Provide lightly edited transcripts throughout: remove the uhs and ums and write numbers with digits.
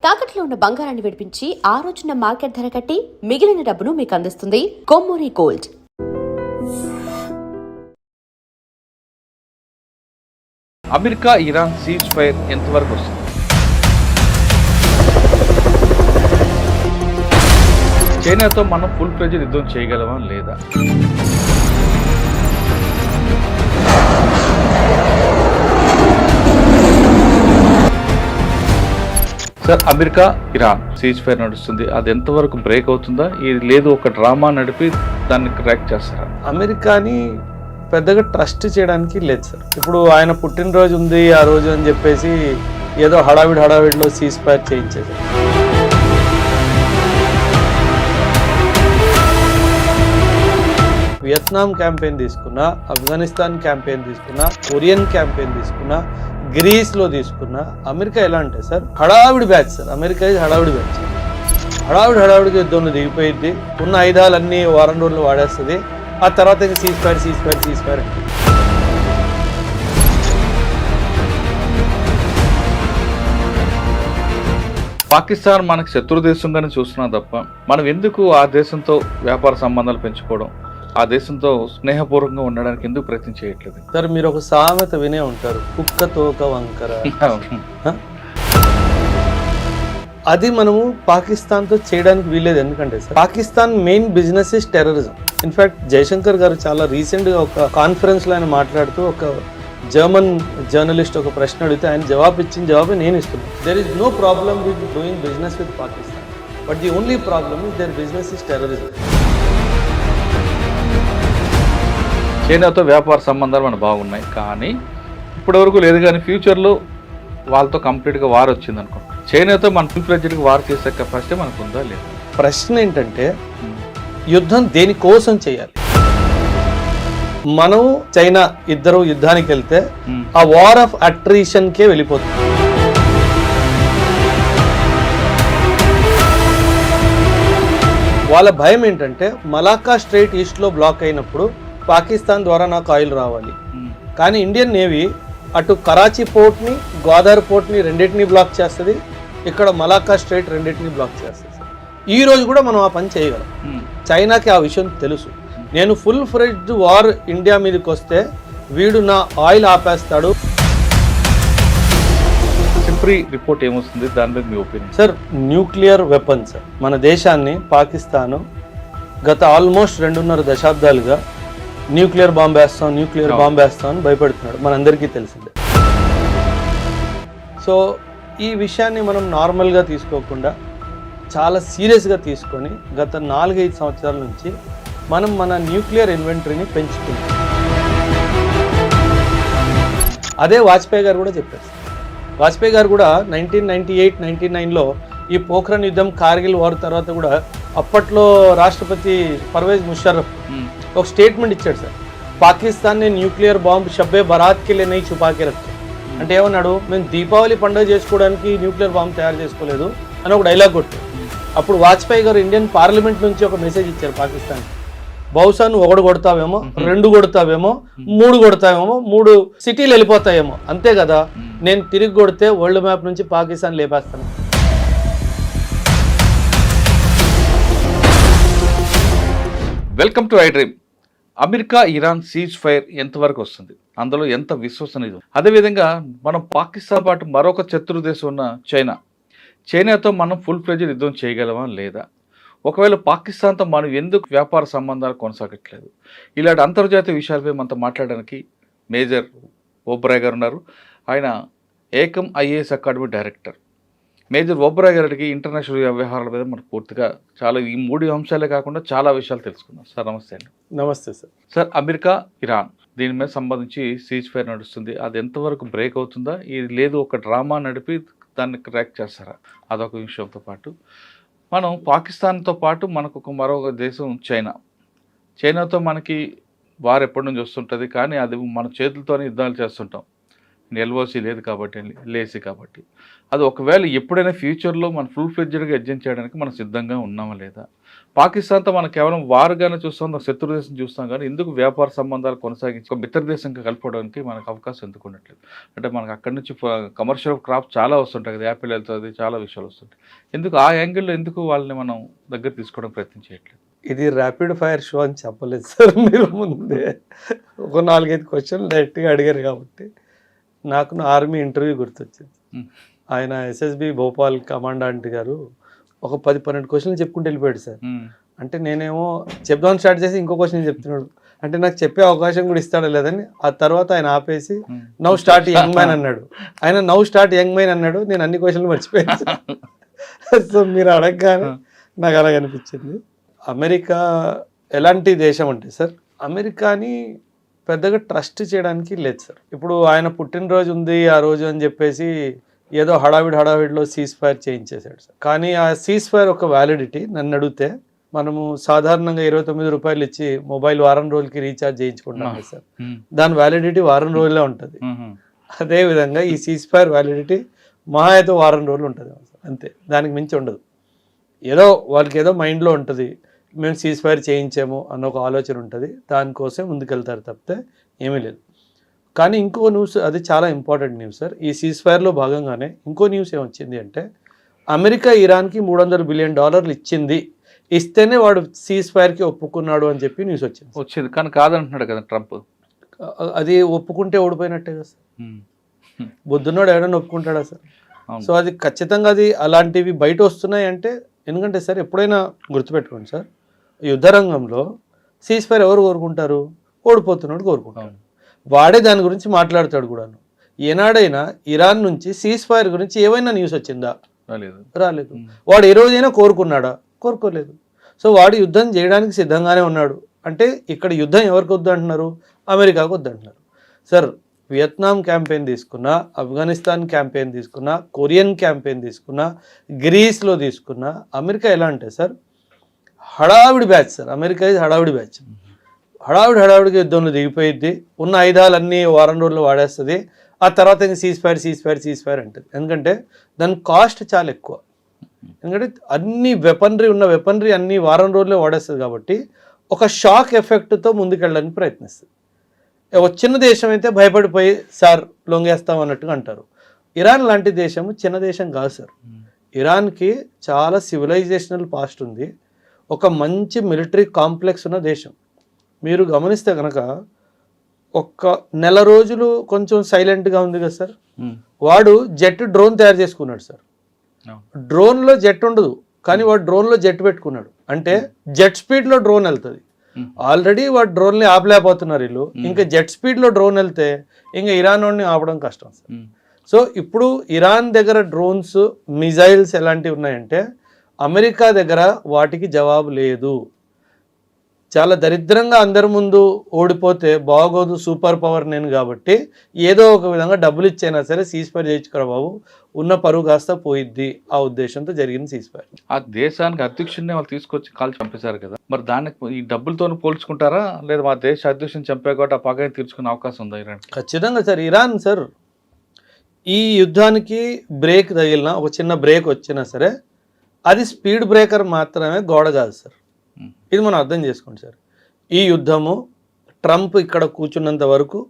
తాకట్లో ఉన్న బంగారాన్ని విడిపించి ఆ రోజున మార్కెట్ ధర కట్టి మిగిలిన డబ్బును మీకు అందిస్తుంది Kommuri gold. America Iran ceasefire ఎంతవరకు వస్తుంది? చైనాతో మనం ఫుల్ ఫ్లెడ్జ్డ్ యుద్ధం చేయగలమా లేదా? Sir, America Iran cease fire నడుస్తుంది, అది ఎంతవరకు బ్రేక్ అవుతుందా? ఇది లేదు ఒక డ్రామా నడిపి దాన్ని క్రాక్ చేస్తారా? అమెరికాని పెద్దగా ట్రస్ట్ చేయడానికి లేదు సార్. ఇప్పుడు ఆయన పుట్టినరోజు ఉంది ఆ రోజు అని చెప్పేసి ఏదో హడావిడిలో సీజ్ ఫైర్ చేయించేది. వియత్నాం క్యాంపెయిన్ తీసుకున్నా, ఆఫ్ఘనిస్తాన్ క్యాంపెయిన్ తీసుకున్నా, కొరియన్ క్యాంపెయిన్ తీసుకున్నా, గ్రీస్లో తీసుకున్నా, అమెరికా ఎలా అంటే సార్ హడావిడి బ్యాచ్ సార్. అమెరికా ఇది హడావిడి బ్యాచ్. హడావిడిగా యుద్ధంలో దిగిపోయింది, ఉన్న ఆయుధాలన్నీ వారం రోజులు వాడేస్తుంది. ఆ తర్వాత ఇంకా సీజ్ ఫైర్ అంటే పాకిస్తాన్ మనకు శత్రు దేశంగానే చూస్తున్నాం తప్ప మనం ఎందుకు ఆ దేశంతో వ్యాపార సంబంధాలు పెంచుకోవడం, ఆ దేశంతో స్నేహపూర్వకంగా ఉండడానికి ఎందుకు ప్రయత్నం చేయట్లేదు? సార్, మీరు ఒక సామెత వినే ఉంటారు, కుక్క తోక వంకర. అది మనము పాకిస్తాన్తో చేయడానికి వీల్లేదు. ఎందుకంటే sir Pakistan main business is terrorism. In fact Jaishankar garu చాలా రీసెంట్గా ఒక కాన్ఫరెన్స్లో ఆయన మాట్లాడుతూ ఒక జర్మన్ జర్నలిస్ట్ ఒక ప్రశ్న అడిగితే ఆయన ఇచ్చిన జవాబు నేను ఇస్తున్నాను. There is no problem with doing business with Pakistan, but the only problem is their business is terrorism. చైనాతో వ్యాపార సంబంధాలు మనకు బాగున్నాయి, కానీ ఇప్పటివరకు లేదు. కానీ ఫ్యూచర్లో వాళ్ళతో కంప్లీట్గా వార్ వచ్చింది అనుకో, చైనాతో మన ఫుల్ ఫ్లెడ్జ్డ్గా వార్ చేసే కెపాసిటీ మనకు ఉందా లేదు? ప్రశ్న ఏంటంటే యుద్ధం దేనికోసం చేయాలి? మనం చైనా ఇద్దరు యుద్ధానికి వెళ్తే ఆ వార్ ఆఫ్ అట్రిషన్కే వెళ్ళిపోతుంది. వాళ్ళ భయం ఏంటంటే మలాక్కా స్ట్రైట్ ఈస్ట్లో బ్లాక్ అయినప్పుడు పాకిస్తాన్ ద్వారా నాకు ఆయిల్ రావాలి, కానీ ఇండియన్ నేవీ అటు కరాచీ పోర్ట్ని గోదావరి పోర్ట్ని రెండింటినీ బ్లాక్ చేస్తుంది, ఇక్కడ మలాక్కా స్ట్రైట్ రెండింటినీ బ్లాక్ చేస్తుంది. ఈ రోజు కూడా మనం ఆ పని చేయగలం. చైనాకి ఆ విషయం తెలుసు. నేను ఫుల్ ఫ్లెడ్జ్డ్ వార్ ఇండియా మీదకి వస్తే వీడు నా ఆయిల్ ఆపేస్తాడు. సిప్రీ రిపోర్ట్ ఏమొస్తుంది, దాని మీద మీ ఒపీనియన్? సార్, న్యూక్లియర్ వెపన్స్ మన దేశాన్ని పాకిస్తాను గత ఆల్మోస్ట్ 2.5 దశాబ్దాలుగా న్యూక్లియర్ బాంబ్ వేస్తాం అని భయపెడుతున్నాడు, మనందరికీ తెలిసిందే. సో ఈ విషయాన్ని మనం నార్మల్గా తీసుకోకుండా చాలా సీరియస్గా తీసుకొని గత 4-5 సంవత్సరాల నుంచి మనం మన న్యూక్లియర్ ఇన్వెంటరీని పెంచుతున్నాం. అదే వాజ్పేయి గారు కూడా చెప్పారు. వాజ్పేయి గారు కూడా 1998-99లో ఈ పోఖ్రాన్ యుద్ధం, కార్గిల్ వార్ తర్వాత కూడా అప్పట్లో రాష్ట్రపతి పర్వేజ్ ముషర్రఫ్ ఒక స్టేట్మెంట్ ఇచ్చాడు సార్, పాకిస్తాన్ ని న్యూక్లియర్ బాంబ్ షబ్బే బరాత్కి లేని చుపాకి రక్కి. అంటే ఏమన్నాడు, మేము దీపావళి పండుగ చేసుకోవడానికి న్యూక్లియర్ బాంబ్ తయారు చేసుకోలేదు అని ఒక డైలాగ్ కొట్టాడు. అప్పుడు వాజ్పేయి గారు ఇండియన్ పార్లమెంట్ నుంచి ఒక మెసేజ్ ఇచ్చారు పాకిస్తాన్, బహుశా నువ్వు 1 కొడతావేమో, 2 కొడతావేమో, 3 కొడతావేమో, 3 సిటీలు వెళ్ళిపోతాయేమో, అంతే కదా, నేను తిరిగి కొడితే వరల్డ్ మ్యాప్ నుంచి పాకిస్తాన్ లేపేస్తాను. Welcome to I dream. America Iran ceasefire ఎంతవరకు వస్తుంది, అందులో ఎంత విశ్వసనీయం? అదేవిధంగా మనం పాకిస్తాన్ పాటు మరొక శత్రు దేశం ఉన్న చైనాతో మనం ఫుల్ ఫ్లెడ్జ్డ్ యుద్ధం చేయగలమా లేదా? ఒకవేళ పాకిస్తాన్తో మనం ఎందుకు వ్యాపార సంబంధాలు కొనసాగట్లేదు? ఇలాంటి అంతర్జాతీయ విషయాలపై మనతో మాట్లాడడానికి మేజర్ ఓబరాయ్ గారు ఉన్నారు. ఆయన ఏకం IAS academy director. Major Oberoi గారికి ఇంటర్నేషనల్ వ్యవహారాల మీద మనకు పూర్తిగా చాలా ఈ 3 అంశాలే కాకుండా చాలా విషయాలు తెలుసుకున్నాం. సార్ నమస్తే అండి. నమస్తే సార్. సార్, అమెరికా ఇరాన్ దీని మీద సంబంధించి సీజ్ ఫైర్ నడుస్తుంది, అది ఎంతవరకు బ్రేక్ అవుతుందా? ఇది లేదు ఒక డ్రామా నడిపి దాన్ని క్రాక్ చేస్తారా? అదొక విషయంతో పాటు మనం పాకిస్తాన్తో పాటు మనకు మరొక దేశం చైనాతో మనకి వారు ఎప్పటి నుంచి వస్తుంటుంది, కానీ అది మన చేతులతోనే యుద్ధాలు చేస్తుంటాం. ఎల్ఓసి లేదు కాబట్టి, లేసి కాబట్టి. అది ఒకవేళ ఎప్పుడైనా ఫ్యూచర్లో మన ఫుల్ ఫ్లెడ్జెడ్గా ఎగ్జిస్ట్ చేయడానికి మనం సిద్ధంగా ఉన్నామా లేదా? పాకిస్తాన్తో మనం కేవలం వారుగానే చూస్తాం, శత్రు దేశం చూస్తాం, కానీ ఎందుకు వ్యాపార సంబంధాలు కొనసాగించి ఒక మిత్ర దేశంగా కలుపుకోవడానికి మనకు అవకాశం ఎందుకు ఉండట్లేదు? అంటే మనకు అక్కడి నుంచి కమర్షియల్ క్రాప్స్ చాలా వస్తుంటాయి కదా, యాపిల్ వెళ్తుంది, చాలా విషయాలు వస్తుంటాయి. ఎందుకు ఆ యాంగిల్లో ఎందుకు వాళ్ళని మనం దగ్గర తీసుకోవడం ప్రయత్నం చేయట్లేదు? ఇది ర్యాపిడ్ ఫైర్ షో అని చెప్పలేదు సార్. మీరు ముందే ఒక 4-5 క్వశ్చన్లు డైరెక్ట్గా అడిగారు కాబట్టి నాకు నా ఆర్మీ ఇంటర్వ్యూ గుర్తొచ్చింది. ఆయన ఎస్ఎస్బి భోపాల్ కమాండాంట్ గారు ఒక 10-12 క్వశ్చన్లు చెప్పుకుంటూ వెళ్ళిపోయాడు సార్. అంటే నేనేమో చెప్దామని స్టార్ట్ చేసి ఇంకో క్వశ్చన్ చెప్తున్నాడు. అంటే నాకు చెప్పే అవకాశం కూడా ఇస్తాడో లేదని ఆ తర్వాత ఆయన ఆపేసి నౌ స్టార్ట్ యంగ్ మ్యాన్ అన్నాడు. ఆయన నౌ స్టార్ట్ యంగ్ మ్యాన్ అన్నాడు. నేను అన్ని క్వశ్చన్లు మర్చిపోయాను. సో మీరు అడగగానే నాకు అలాగ అనిపించింది. అమెరికా ఎలాంటి దేశం అంటే సార్, అమెరికాని పెద్దగా ట్రస్ట్ చేయడానికి లేదు సార్. ఇప్పుడు ఆయన పుట్టినరోజు ఉంది ఆ రోజు అని చెప్పేసి ఏదో హడావిడిలో సీజ్ ఫైర్ చేయించేశాడు సార్. కానీ ఆ సీజ్ ఫైర్ ఒక వ్యాలిడిటీ నన్ను అడిగితే మనము సాధారణంగా 29 రూపాయలు ఇచ్చి మొబైల్ వారం రోజులకి రీఛార్జ్ చేయించుకుంటాం కదా సార్, దాని వ్యాలిడిటీ వారం రోజులే ఉంటుంది. అదేవిధంగా ఈ సీజ్ ఫైర్ వ్యాలిడిటీ మహా అయితే వారం రోజులు ఉంటుంది అంతే, దానికి మించి ఉండదు. ఏదో వాళ్ళకి ఏదో మైండ్లో ఉంటుంది, మేము సీజ్ ఫైర్ చేయించాము అన్న ఒక ఆలోచన ఉంటుంది, దానికోసం ముందుకెళ్తారు తప్పితే ఏమీ లేదు. కానీ ఇంకో న్యూస్, అది చాలా ఇంపార్టెంట్ న్యూస్ సార్. ఈ సీజ్ ఫైర్లో భాగంగానే ఇంకో న్యూస్ ఏమొచ్చింది అంటే అమెరికా ఇరాన్కి $300 బిలియన్ ఇచ్చింది, ఇస్తేనే వాడు సీజ్ ఫైర్కి ఒప్పుకున్నాడు అని చెప్పి న్యూస్ వచ్చింది. కానీ కాదంటున్నాడు కదా ట్రంప్. అది ఒప్పుకుంటే ఓడిపోయినట్టే కదా సార్. బుద్ధున్నాడు ఎవడన్నా ఒప్పుకుంటాడా సార్? సో అది ఖచ్చితంగా అది అలాంటివి బయట వస్తున్నాయి అంటే, ఎందుకంటే సార్ ఎప్పుడైనా గుర్తుపెట్టుకోండి సార్, యుద్ధ రంగంలో సీజ్ ఫైర్ ఎవరు కోరుకుంటారు? ఓడిపోతున్నాడు కోరుకుంటాడు. వాడే దాని గురించి మాట్లాడతాడు కూడాను. ఏనాడైనా ఇరాన్ నుంచి సీజ్ ఫైర్ గురించి ఏమైనా న్యూస్ వచ్చిందా? రాలేదు. వాడు ఏ రోజైనా కోరుకున్నాడా? కోరుకోలేదు. సో వాడు యుద్ధం చేయడానికి సిద్ధంగానే ఉన్నాడు. అంటే ఇక్కడ యుద్ధం ఎవరికి వద్దు అంటున్నారు? అమెరికాకు వద్దు అంటున్నారు సార్. వియత్నాం క్యాంపెయిన్ తీసుకున్నా, ఆఫ్ఘనిస్తాన్ క్యాంపెయిన్ తీసుకున్నా, కొరియన్ క్యాంపెయిన్ తీసుకున్నా, గ్రీస్లో తీసుకున్నా, అమెరికా ఎలా అంటే సార్ హడావిడి బ్యాచ్ సార్. అమెరికా ఇది హడావిడి బ్యాచ్. హడావిడిగా యుద్ధంలో దిగిపోయిద్ది, ఉన్న ఆయుధాలన్నీ వారం రోజుల్లో వాడేస్తుంది. ఆ తర్వాత ఇంక సీజ్ ఫైర్ అంటుంది. ఎందుకంటే దాని కాస్ట్ చాలా ఎక్కువ. ఎందుకంటే అన్ని వెపనరీ అన్ని వారం రోజుల్లో వాడేస్తుంది కాబట్టి ఒక షాక్ ఎఫెక్ట్తో ముందుకెళ్ళడానికి ప్రయత్నిస్తుంది. ఒక చిన్న దేశం అయితే భయపడిపోయి సార్ లొంగేస్తాం అన్నట్టుగా అంటారు. ఇరాన్ లాంటి దేశం చిన్న దేశం కాదు సార్. ఇరాన్కి చాలా సివిలైజేషనల్ పాస్ట్ ఉంది, ఒక మంచి మిలిటరీ కాంప్లెక్స్ ఉన్న దేశం. మీరు గమనిస్తే కనుక ఒక్క నెల రోజులు కొంచెం సైలెంట్గా ఉంది కదా సార్. వాడు డ్రోన్ తయారు చేసుకున్నాడు సార్. డ్రోన్లో జెట్ ఉండదు, కానీ వాడు డ్రోన్లో జెట్ పెట్టుకున్నాడు. అంటే జెట్ స్పీడ్లో డ్రోన్ వెళ్తుంది. ఆల్రెడీ వాడు డ్రోన్ని ఆపలేకపోతున్నారు వీళ్ళు, ఇంకా జెట్ స్పీడ్లో డ్రోన్ వెళ్తే ఇంకా ఇరాన్ వాడిని ఆపడం కష్టం సార్. సో ఇప్పుడు ఇరాన్ దగ్గర డ్రోన్స్, మిజైల్స్ ఎలాంటివి ఉన్నాయంటే అమెరికా దగ్గర వాటికి జవాబు లేదు. చాలా దరిద్రంగా అందరి ముందు ఓడిపోతే బాగోదు, సూపర్ పవర్ నేను కాబట్టి ఏదో ఒక విధంగా డబ్బులు ఇచ్చైనా సరే సీజ్ ఫైర్ చేయించుకోరా బాబు, ఉన్న పరువు కాస్త పోయిద్ది, ఆ ఉద్దేశంతో జరిగింది సీజ్ ఫైర్. ఆ దేశానికి అధ్యక్షుడిని వాళ్ళు తీసుకొచ్చి కాల్ చంపేశారు కదా, మరి దానికి ఈ డబ్బులతో పోల్చుకుంటారా, లేదా మా దేశ అధ్యక్షుని చంపే కాబట్టి ఆ పగని తీర్చుకునే అవకాశం ఉందా ఇరాన్? ఖచ్చితంగా సార్. ఇరాన్ సార్ ఈ యుద్ధానికి బ్రేక్ తగిలినా, ఒక చిన్న బ్రేక్ వచ్చినా సరే అది స్పీడ్ బ్రేకర్ మాత్రమే, గోడ కాదు సార్. ఇది మనం అర్థం చేసుకోండి సార్. ఈ యుద్ధము ట్రంప్ ఇక్కడ కూర్చున్నంత వరకు,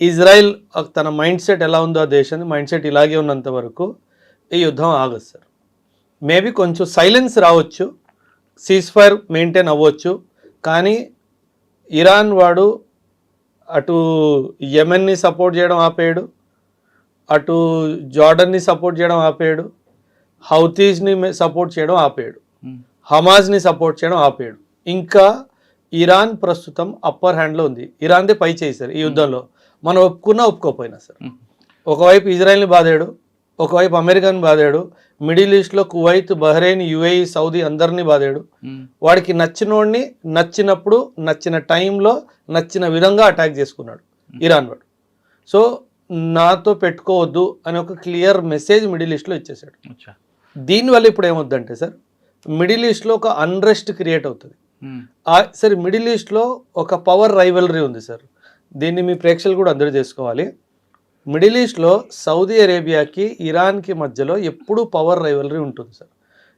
ఇజ్రాయిల్ తన మైండ్ సెట్ ఎలా ఉందో ఆ దేశాన్ని మైండ్ సెట్ ఇలాగే ఉన్నంత వరకు ఈ యుద్ధం ఆగదు సార్. మేబీ కొంచెం సైలెన్స్ రావచ్చు, సీజ్ ఫైర్ మెయింటైన్ అవ్వచ్చు, కానీ ఇరాన్ వాడు అటు యెమెన్ని సపోర్ట్ చేయడం ఆపేయడు, అటు జార్డన్ని సపోర్ట్ చేయడం ఆపేయడు, హౌతీస్ని సపోర్ట్ చేయడం ఆపేయడు, హమాజ్ని సపోర్ట్ చేయడం ఆపేయడు. ఇంకా ఇరాన్ ప్రస్తుతం అప్పర్ హ్యాండ్లో ఉంది. ఇరాన్దే పై చేశారు ఈ యుద్ధంలో, మనం ఒప్పుకున్నా ఒప్పుకోపోయినా సార్. ఒకవైపు ఇజ్రాయెల్ని బాధాడు, ఒకవైపు అమెరికాని బాధాడు, మిడిల్ ఈస్ట్లో కువైత్, బహ్రెయిన్, యుఏఈ, సౌదీ అందరినీ బాధాడు. వాడికి నచ్చినోడిని నచ్చినప్పుడు, నచ్చిన టైంలో, నచ్చిన విధంగా అటాక్ చేసుకున్నాడు ఇరాన్ వాడు. సో నాతో పెట్టుకోవద్దు అని ఒక క్లియర్ మెసేజ్ మిడిల్ ఈస్ట్లో ఇచ్చేసాడు. దీనివల్ల ఇప్పుడు ఏమవుద్దంటే సార్, మిడిల్ ఈస్ట్లో ఒక అన్రెస్ట్ క్రియేట్ అవుతుంది సార్. మిడిల్ ఈస్ట్లో ఒక పవర్ రైవలరీ ఉంది సార్. దీన్ని మీ ప్రేక్షకులు కూడా అందరూ చేసుకోవాలి. మిడిల్ ఈస్ట్లో సౌదీ అరేబియాకి ఇరాన్కి మధ్యలో ఎప్పుడూ పవర్ రైవలరీ ఉంటుంది సార్.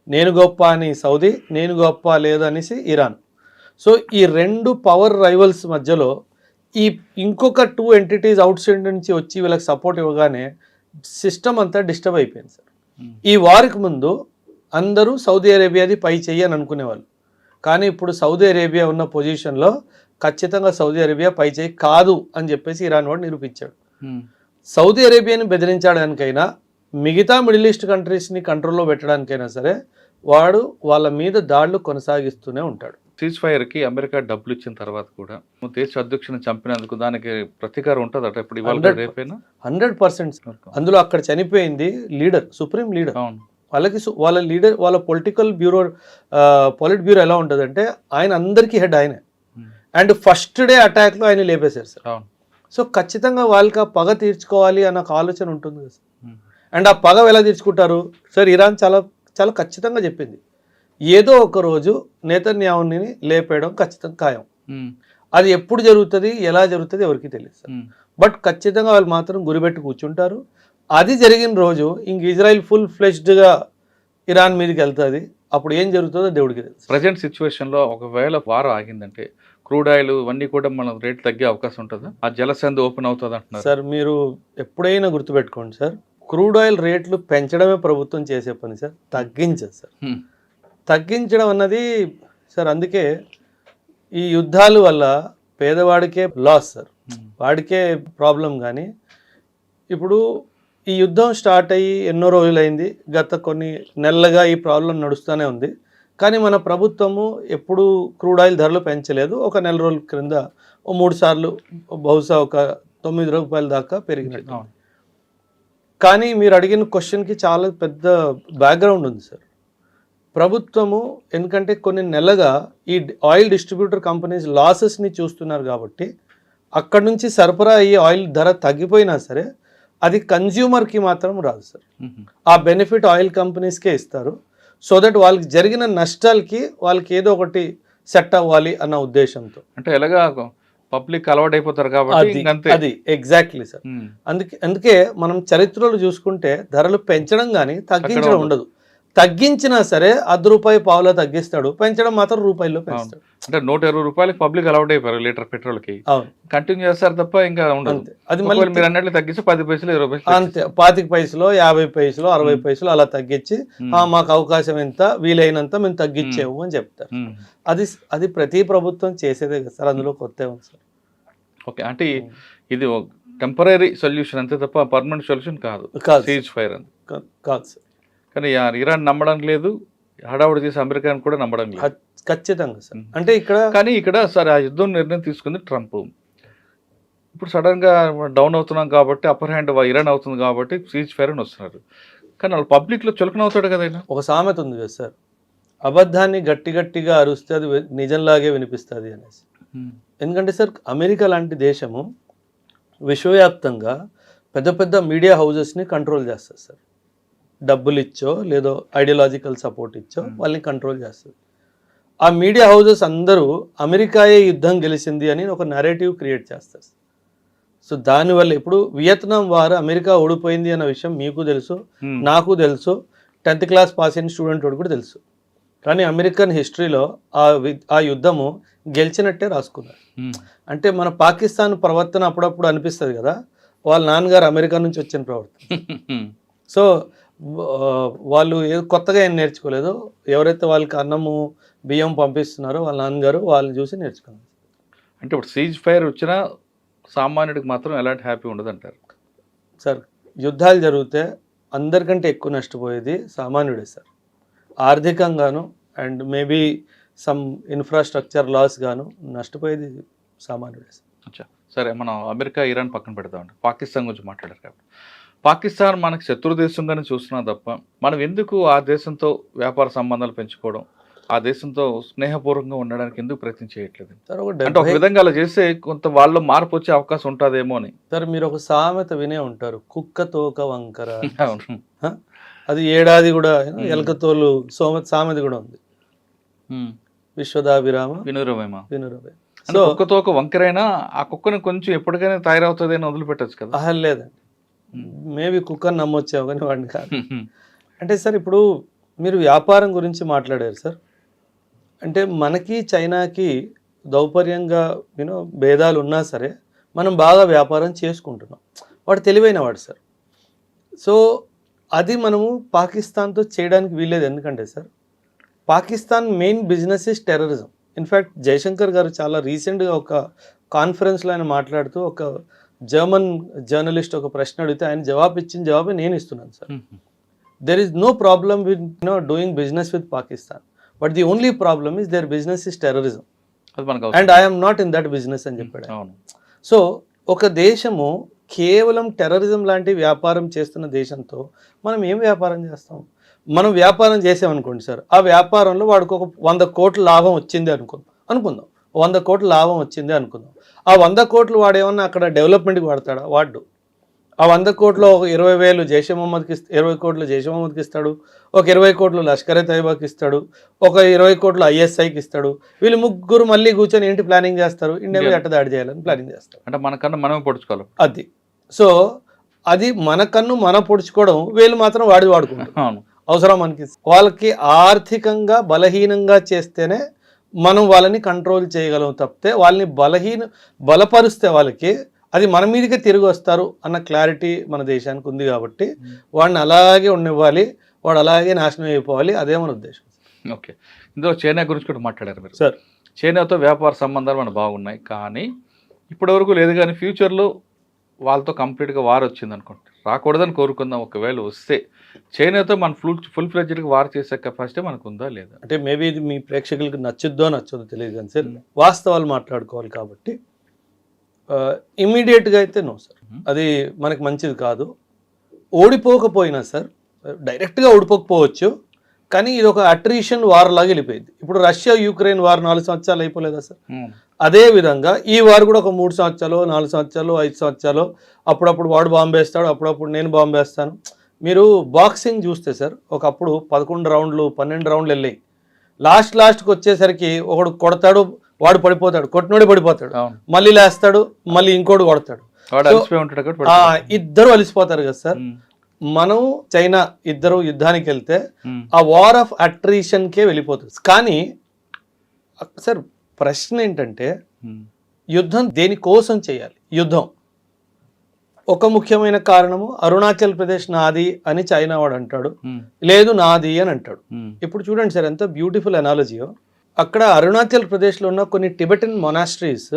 నేను గొప్ప అని సౌదీ, నేను గొప్ప లేదనేసి ఇరాన్. సో ఈ రెండు పవర్ రైవల్స్ మధ్యలో ఈ ఇంకొక 2 ఎంటిటీస్ అవుట్ సైడ్ నుంచి వచ్చి వీళ్ళకి సపోర్ట్ ఇవ్వగానే సిస్టమ్ అంతా డిస్టర్బ్ అయిపోయింది సార్. ఈ వారికి ముందు అందరూ సౌదీ అరేబియాది పై చెయ్యి అని అనుకునేవాళ్ళు. కానీ ఇప్పుడు సౌదీ అరేబియా ఉన్న పొజిషన్లో ఖచ్చితంగా సౌదీ అరేబియా పై చెయ్యి కాదు అని చెప్పేసి ఇరాన్ వాడు నిరూపించాడు. సౌదీ అరేబియాని బెదిరించడానికైనా మిగతా మిడిల్ ఈస్ట్ కంట్రీస్ని కంట్రోల్లో పెట్టడానికైనా సరే వాడు వాళ్ళ మీద దాడులు కొనసాగిస్తూనే ఉంటాడు. సీజ్ ఫైర్కి అమెరికా డబ్బులు ఇచ్చిన తర్వాత కూడా దేశ అధ్యక్షుని చంపినందుకు దానికి ప్రతీకారం ఉంటుంది అట ఇప్పుడు ఇవాళ రేపైనా 100%. అందులో అక్కడ చనిపోయింది లీడర్, సుప్రీం లీడర్. అవును. వాళ్ళకి వాళ్ళ లీడర్, వాళ్ళ పొలిట్ బ్యూరో ఎలా ఉంటుందంటే ఆయన అందరికీ హెడ్ ఆయనే. అండ్ ఫస్ట్ డే అటాక్లో ఆయన లేపేశారు సార్. అవును. సో ఖచ్చితంగా వాళ్ళకి ఆ పగ తీర్చుకోవాలి అన్న ఒక ఆలోచన ఉంటుంది కదా సార్. అండ్ ఆ పగ ఎలా తీర్చుకుంటారు సార్? ఇరాన్ చాలా చాలా ఖచ్చితంగా చెప్పింది, ఏదో ఒక రోజు నేతన్యాహుని లేపేయడం ఖచ్చితంగా ఖాయం. అది ఎప్పుడు జరుగుతుంది, ఎలా జరుగుతుంది ఎవరికి తెలియదు సార్. బట్ ఖచ్చితంగా వాళ్ళు మాత్రం గురిపెట్టి కూర్చుంటారు. అది జరిగిన రోజు ఇంక ఇజ్రాయిల్ ఫుల్ ఫ్లెజ్డ్గా ఇరాన్ మీదకి వెళ్తుంది. అప్పుడు ఏం జరుగుతుందో దేవుడికి తెలుసు. ప్రజెంట్ సిచ్యువేషన్లో ఒకవేళ వారం ఆగిందంటే క్రూడ్ ఆయిల్ ఇవన్నీ కూడా మనం రేట్ తగ్గే అవకాశం ఉంటుందా? ఆ జలసంధి ఓపెన్ అవుతుంది అంటున్నారు సార్. మీరు ఎప్పుడైనా గుర్తుపెట్టుకోండి సార్, క్రూడ్ ఆయిల్ రేట్లు పెంచడమే ప్రభుత్వం చేసే పని సార్, తగ్గించదు సార్. తగ్గించడం అన్నది సార్, అందుకే ఈ యుద్ధాల వల్ల పేదవాడికే లాస్ సార్, వాడికే ప్రాబ్లం. కానీ ఇప్పుడు ఈ యుద్ధం స్టార్ట్ అయ్యి ఎన్నో రోజులైంది, గత కొన్ని నెలలుగా ఈ ప్రాబ్లం నడుస్తూనే ఉంది. కానీ మన ప్రభుత్వము ఎప్పుడు క్రూడ్ ఆయిల్ ధరలు పెంచలేదు. ఒక నెల రోజుల క్రింద 3 సార్లు బహుశా ఒక 9 రూపాయల దాకా పెరిగినట్టు. కానీ మీరు అడిగిన క్వశ్చన్కి చాలా పెద్ద బ్యాక్గ్రౌండ్ ఉంది సార్. ప్రభుత్వము ఎందుకంటే కొన్ని నెలలుగా ఈ ఆయిల్ డిస్ట్రిబ్యూటర్ కంపెనీస్ లాసెస్ని చూస్తున్నారు కాబట్టి అక్కడ నుంచి సరఫరా అయ్యే ఆయిల్ ధర తగ్గిపోయినా సరే అది కన్జ్యూమర్కి మాత్రం రాదు సార్. ఆ బెనిఫిట్ ఆయిల్ కంపెనీస్కే ఇస్తారు. సో దట్ వాళ్ళకి జరిగిన నష్టాలకి వాళ్ళకి ఏదో ఒకటి సెట్ అవ్వాలి అన్న ఉద్దేశంతో. అంటే ఎలాగా పబ్లిక్ అలవాటు అయిపోతారు కాబట్టి అది ఎగ్జాక్ట్లీ సార్. అందుకే మనం చరిత్రలో చూసుకుంటే ధరలు పెంచడం కానీ తగ్గించడం ఉండదు. తగ్గించినా సరే ₹1 పావులా తగ్గిస్తాడు, పెంచడం మాత్రం రూపాయల్లో పెంచుతాడు. అంటే 120 రూపాయలకి పబ్లిక్ అలవాటు అయిపోయారు లీటర్ పెట్రోల్కి. అవును, కంటిన్యూ చేస్తారు తప్ప ఇంకా ఉండదు. అది మళ్ళీ మీరు అన్నట్లు తగ్గిస్తే 10 పైసలు 20 పైసలు అంతే, 25 పైసలు 50 పైసలు 60 పైసలు అలా తగ్గించి మాకు అవకాశం ఎంత వీలైనంత మేము తగ్గించేవు అని చెప్తారు. అది ప్రతి ప్రభుత్వం చేసేదే కదా సార్, అందులో కొత్త ఉంది సార్. ఓకే, అంటే ఇది టెంపరీ సొల్యూషన్ అంతే తప్ప పర్మనెంట్ సొల్యూషన్ కాదు సీజ్ ఫైర్ అని కాదు సార్. కానీ ఇరాన్ నమ్మడం లేదు, హడావుడి చేసి అమెరికాను కూడా నమ్మడం లేదు. ఖచ్చితంగా సార్. అంటే ఇక్కడ సరే ఆ యుద్ధం నిర్ణయం తీసుకుంది ట్రంప్. ఇప్పుడు సడన్గా డౌన్ అవుతున్నాం కాబట్టి అప్పర్ హ్యాండ్ ఇరాన్ అవుతుంది కాబట్టి సీజ్ ఫైర్ అని వస్తున్నారు. కానీ వాళ్ళు పబ్లిక్లో చులకన అవుతాడు కదా. ఒక సామెత ఉంది కదా సార్, అబద్ధాన్ని గట్టిగా అరుస్తే అది నిజంలాగే వినిపిస్తుంది అనేసి. ఎందుకంటే సార్ అమెరికా లాంటి దేశము విశ్వవ్యాప్తంగా పెద్ద పెద్ద మీడియా హౌజెస్ని కంట్రోల్ చేస్తారు సార్. డబ్బులు ఇచ్చో లేదో ఐడియాలజికల్ సపోర్ట్ ఇచ్చో వాళ్ళని కంట్రోల్ చేస్తుంది. ఆ మీడియా హౌజెస్ అందరూ అమెరికాయే యుద్ధం గెలిచింది అని ఒక నెరేటివ్ క్రియేట్ చేస్తారు. సో దానివల్ల ఇప్పుడు వియత్నాం వారు అమెరికా ఓడిపోయింది అన్న విషయం మీకు తెలుసు, నాకు తెలుసు, 10th క్లాస్ పాస్ అయిన స్టూడెంట్ వాడు కూడా తెలుసు. కానీ అమెరికన్ హిస్టరీలో ఆ యుద్ధము గెలిచినట్టే రాసుకున్నారు. అంటే మన పాకిస్తాన్ ప్రవర్తన అప్పుడప్పుడు అనిపిస్తుంది కదా, వాళ్ళ నాన్నగారు అమెరికా నుంచి వచ్చిన ప్రవర్తన. సో వాళ్ళు కొత్తగా ఏం నేర్చుకోలేదు. ఎవరైతే వాళ్ళకి అన్నము బియ్యం పంపిస్తున్నారో వాళ్ళ నాన్నగారు వాళ్ళని చూసి నేర్చుకున్నారు. అంటే ఇప్పుడు సీజ్ ఫైర్ వచ్చినా సామాన్యుడికి మాత్రం ఎలాంటి హ్యాపీ ఉండదు అంటారు సార్. యుద్ధాలు జరిగితే అందరికంటే ఎక్కువ నష్టపోయేది సామాన్యుడే సార్. ఆర్థికంగాను and maybe some infrastructure loss గాను నష్టపోయేది సామాన్యుడే సార్. అచ్చా, సరే మనం అమెరికా ఇరాన్ పక్కన పెడతామండి, పాకిస్తాన్ గురించి మాట్లాడారు కాబట్టి. పాకిస్తాన్ మనకు శత్రు దేశంగానే చూస్తున్నాం తప్ప మనం ఎందుకు ఆ దేశంతో వ్యాపార సంబంధాలు పెంచుకోవడం, ఆ దేశంతో స్నేహపూర్వకంగా ఉండడానికి ఎందుకు ప్రయత్నం చేయట్లేదు? అంటే ఒక విధంగా అలా చేస్తే కొంత వాళ్ళలో మార్పు వచ్చే అవకాశం ఉంటుందేమో అని. సార్ మీరు ఒక సామెత వినే ఉంటారు, కుక్క తోక వంకర. అది ఏడాది కూడా ఎలకతోలు సామెత కూడా ఉంది. విశ్వదాభిరామ వినురవేమా. సో కుక్కతో ఒక వంకరైనా ఆ కుక్కని కొంచెం ఎప్పటికైనా తయారవుతుంది అని వదిలిపెట్టచ్చు కదా. లేదండి, మేబీ కుక్కర్ నమ్మొచ్చావు కానీ వాడిని కాదు. అంటే సార్ ఇప్పుడు మీరు వ్యాపారం గురించి మాట్లాడారు సార్. అంటే మనకి చైనాకి దౌపర్యంగా భేదాలు ఉన్నా సరే మనం బాగా వ్యాపారం చేసుకుంటున్నాం. వాడు తెలివైన వాడు సార్. సో అది మనము పాకిస్తాన్తో చేయడానికి వీల్లేదు. ఎందుకంటే sir Pakistan main business is terrorism. In fact Jaishankar garu చాలా రీసెంట్గా ఒక కాన్ఫరెన్స్లో ఆయన మాట్లాడుతూ ఒక జర్మన్ జర్నలిస్ట్ ఒక ప్రశ్న అడిగితే ఆయన ఇచ్చిన జవాబే నేను ఇస్తున్నాను sir. There is no problem with doing business with Pakistan, but the only problem is their business is terrorism and I'm not in that business అని చెప్పాడు. సో ఒక దేశము కేవలం టెర్రరిజం లాంటి వ్యాపారం చేస్తున్న దేశంతో మనం ఏం వ్యాపారం చేస్తాం? మనం వ్యాపారం చేసామనుకోండి సార్, ఆ వ్యాపారంలో వాడికి ఒక 100 కోట్ల లాభం వచ్చింది అనుకుందాం 100 కోట్ల లాభం వచ్చింది అనుకుందాం. ఆ 100 కోట్లు వాడేమన్నా అక్కడ డెవలప్మెంట్కి వాడతాడా? వాడు ఆ 100 కోట్లు ఒక 20,000 జైషే మహమ్మద్కి 20 కోట్లు జైషే మహమ్మద్కి ఇస్తాడు, ఒక 20 కోట్లు లష్కరే తైబాకి ఇస్తాడు, ఒక 20 కోట్లు ఐఎస్ఐకి ఇస్తాడు. వీళ్ళు ముగ్గురు మళ్ళీ కూర్చొని ఏంటి ప్లానింగ్ చేస్తారు? ఇండియా మీద ఎట్ట దాడి చేయాలని ప్లానింగ్ చేస్తారు. అంటే మనకన్నా మనమే పొడుచుకోవాలి అది. సో అది మనకన్ను మనం పొడుచుకోవడం, వీళ్ళు మాత్రం వాడుకుంటారు. అవసరం మనకి. వాళ్ళకి ఆర్థికంగా బలహీనంగా చేస్తేనే మనం వాళ్ళని కంట్రోల్ చేయగలం తప్పితే వాళ్ళని బలపరుస్తే వాళ్ళకి అది మన మీదకే తిరిగి వస్తారు అన్న క్లారిటీ మన దేశానికి ఉంది. కాబట్టి వాడిని అలాగే ఉండనివ్వాలి, వాడు అలాగే నాశనం అయిపోవాలి, అదే మన ఉద్దేశం. ఓకే, ఇందులో చైనా గురించి కూడా మాట్లాడారు మీరు సార్. చైనాతో వ్యాపార సంబంధాలు మనకు బాగున్నాయి, కానీ ఇప్పటివరకు లేదు. కానీ ఫ్యూచర్లో వాళ్ళతో కంప్లీట్గా వార్ వచ్చింది అనుకోండి, రాకూడదని కోరుకుందాం. ఒకవేళ వస్తే చైనాతో మన ఫుల్ ఫ్లెడ్జ్డ్గా వార్ చేసే కెపాసిటీ మనకు ఉందా లేదా? అంటే మేబీ ఇది మీ ప్రేక్షకులకు నచ్చుద్దో తెలియదు కానీ సార్, వాస్తవాలు మాట్లాడుకోవాలి కాబట్టి ఇమ్మీడియట్గా అయితే నో సార్, అది మనకి మంచిది కాదు. ఓడిపోకపోయినా సార్, డైరెక్ట్గా ఓడిపోకపోవచ్చు, కానీ ఇది ఒక అట్రిషన్ వార్ లాగా వెళ్ళిపోయింది. ఇప్పుడు రష్యా యుక్రెయిన్ వార్ 4 సంవత్సరాలు అయిపోలేదా సార్? అదే విధంగా ఈ వార్ కూడా ఒక 3 సంవత్సరాలు 4 సంవత్సరాలు 5 సంవత్సరాలు, అప్పుడప్పుడు వాడు బాంబు వేస్తాడు, అప్పుడప్పుడు నేను బాంబు వేస్తాను. మీరు బాక్సింగ్ చూస్తే సార్, ఒకప్పుడు 11 రౌండ్లు 12 రౌండ్లు వెళ్ళాయి. లాస్ట్కి వచ్చేసరికి ఒకడు కొడతాడు, వాడు పడిపోతాడు, కొట్టినోడే పడిపోతాడు, మళ్ళీ లేస్తాడు, మళ్ళీ ఇంకోటి కొడతాడు, ఇద్దరు అలిసిపోతారు కదా సార్. మనం చైనా ఇద్దరు యుద్ధానికి వెళ్తే ఆ వార్ ఆఫ్ అట్రిషన్కే వెళ్ళిపోతుంది. కానీ సార్ ప్రశ్న ఏంటంటే యుద్ధం దేనికోసం చేయాలి? యుద్ధం ఒక ముఖ్యమైన కారణము అరుణాచల్ ప్రదేశ్ నాది అని చైనా వాడు అంటాడు, లేదు నాది అని అంటాడు. ఇప్పుడు చూడండి సార్ ఎంత బ్యూటిఫుల్ అనాలజీయో. అక్కడ అరుణాచల్ ప్రదేశ్లో ఉన్న కొన్ని టిబెటన్ మొనాస్ట్రీస్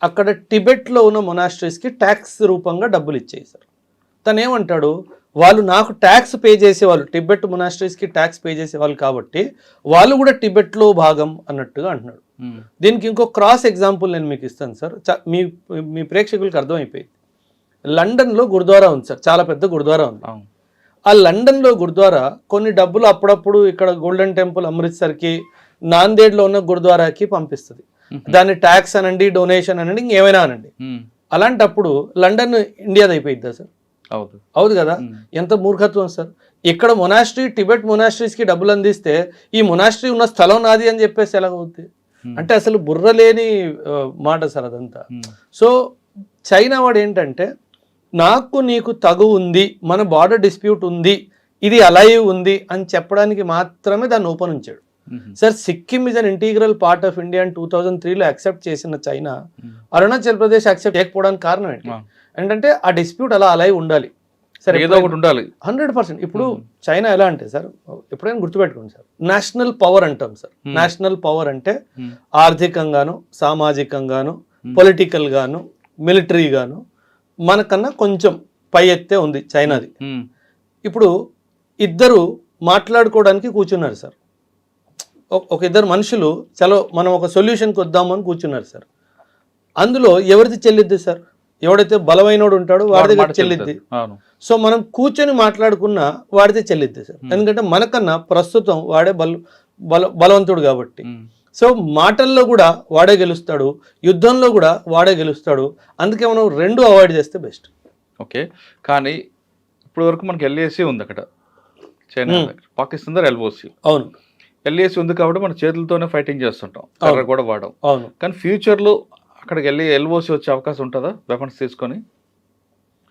అక్కడ టిబెట్లో ఉన్న మొనాస్ట్రీస్కి ట్యాక్స్ రూపంగా డబ్బులు ఇచ్చేయి సార్. తను ఏమంటాడు, వాళ్ళు నాకు ట్యాక్స్ పే చేసేవాళ్ళు, టిబెట్ మొనాస్ట్రీస్కి ట్యాక్స్ పే చేసేవాళ్ళు కాబట్టి వాళ్ళు కూడా టిబెట్లో భాగం అన్నట్టుగా అంటున్నాడు. దీనికి ఇంకో క్రాస్ ఎగ్జాంపుల్ నేను మీకు ఇస్తాను సార్, మీ ప్రేక్షకులకు అర్థమైపోయింది. లండన్లో గురుద్వారా ఉంది సార్, చాలా పెద్ద గురుద్వారా ఉంది. ఆ లండన్లో గురుద్వారా కొన్ని డబ్బులు అప్పుడప్పుడు ఇక్కడ గోల్డెన్ టెంపుల్ అమృత్సర్కి, నాందేడ్లో ఉన్న గురుద్వారాకి పంపిస్తుంది. దాన్ని ట్యాక్స్ అనండి, డొనేషన్ అనండి, ఇంకేమైనా అనండి. అలాంటప్పుడు లండన్ ఇండియాది అయిపోయిద్దా సార్? అవుదు కదా. ఎంత మూర్ఖత్వం సార్. ఇక్కడ మొనాస్ట్రీ టిబెట్ మొనాస్ట్రీస్కి డబ్బులు అందిస్తే ఈ మొనాస్ట్రీ ఉన్న స్థలం నాది అని చెప్పేసి ఎలాగవుతుంది? అంటే అసలు బుర్ర లేని మాట సార్ అదంతా. సో చైనా వాడు ఏంటంటే నాకు నీకు తగు ఉంది, మన బార్డర్ డిస్ప్యూట్ ఉంది, ఇది అలైవ్ ఉంది అని చెప్పడానికి మాత్రమే దాన్ని ఓపెన్ ఉంచాడు sir. Sikkim is an integral part of India అని 2003లో యాక్సెప్ట్ చేసిన చైనా అరుణాచల్ ప్రదేశ్ యాక్సెప్ట్ చేయకపోవడానికి కారణం ఏంటంటే ఆ డిస్ప్యూట్ అలా అలైవ్ ఉండాలి సార్, ఏదో ఒకటి ఉండాలి 100%. ఇప్పుడు చైనా ఎలా అంటే సార్, ఎప్పుడైనా గుర్తుపెట్టుకోండి సార్, నేషనల్ పవర్ అంటాం సార్. నేషనల్ పవర్ అంటే ఆర్థికంగాను, సామాజికంగాను, పొలిటికల్ గాను, మిలిటరీ గాను మనకన్నా కొంచెం పై ఎత్తే ఉంది చైనాది. ఇప్పుడు ఇద్దరు మాట్లాడుకోవడానికి కూర్చున్నారు సార్, ఒక ఇద్దరు మనుషులు చలో మనం ఒక సొల్యూషన్కి వద్దామని కూర్చున్నారు సార్. అందులో ఎవరిది చెల్లిద్ది సార్? ఎవడైతే బలమైనోడు ఉంటాడో వాడిది చెల్లిద్ది. సో మనం కూర్చొని మాట్లాడుకున్నా వాడితే చెల్లిద్ది సార్, ఎందుకంటే మనకన్నా ప్రస్తుతం వాడే బలవంతుడు కాబట్టి. సో మాటల్లో కూడా వాడే గెలుస్తాడు, యుద్ధంలో కూడా వాడే గెలుస్తాడు. అందుకే మనం రెండు అవాయిడ్ చేస్తే బెస్ట్. ఓకే, కానీ ఇప్పుడు వరకు మనకి ఎల్ఏసీ ఉంది అక్కడ చైనా, పాకిస్తాన్ దగ్గర ఎల్ఓసి. అవును, ఎల్ఏసీ ఉంది కాబట్టి మన చేతులతోనే ఫైటింగ్ చేస్తుంటాం, కర్ర కూడా వాడడం. అవును, కానీ ఫ్యూచర్లో అక్కడికి వెళ్ళి ఎల్ఓసి వచ్చే అవకాశం ఉంటుందా వెపన్స్ తీసుకొని?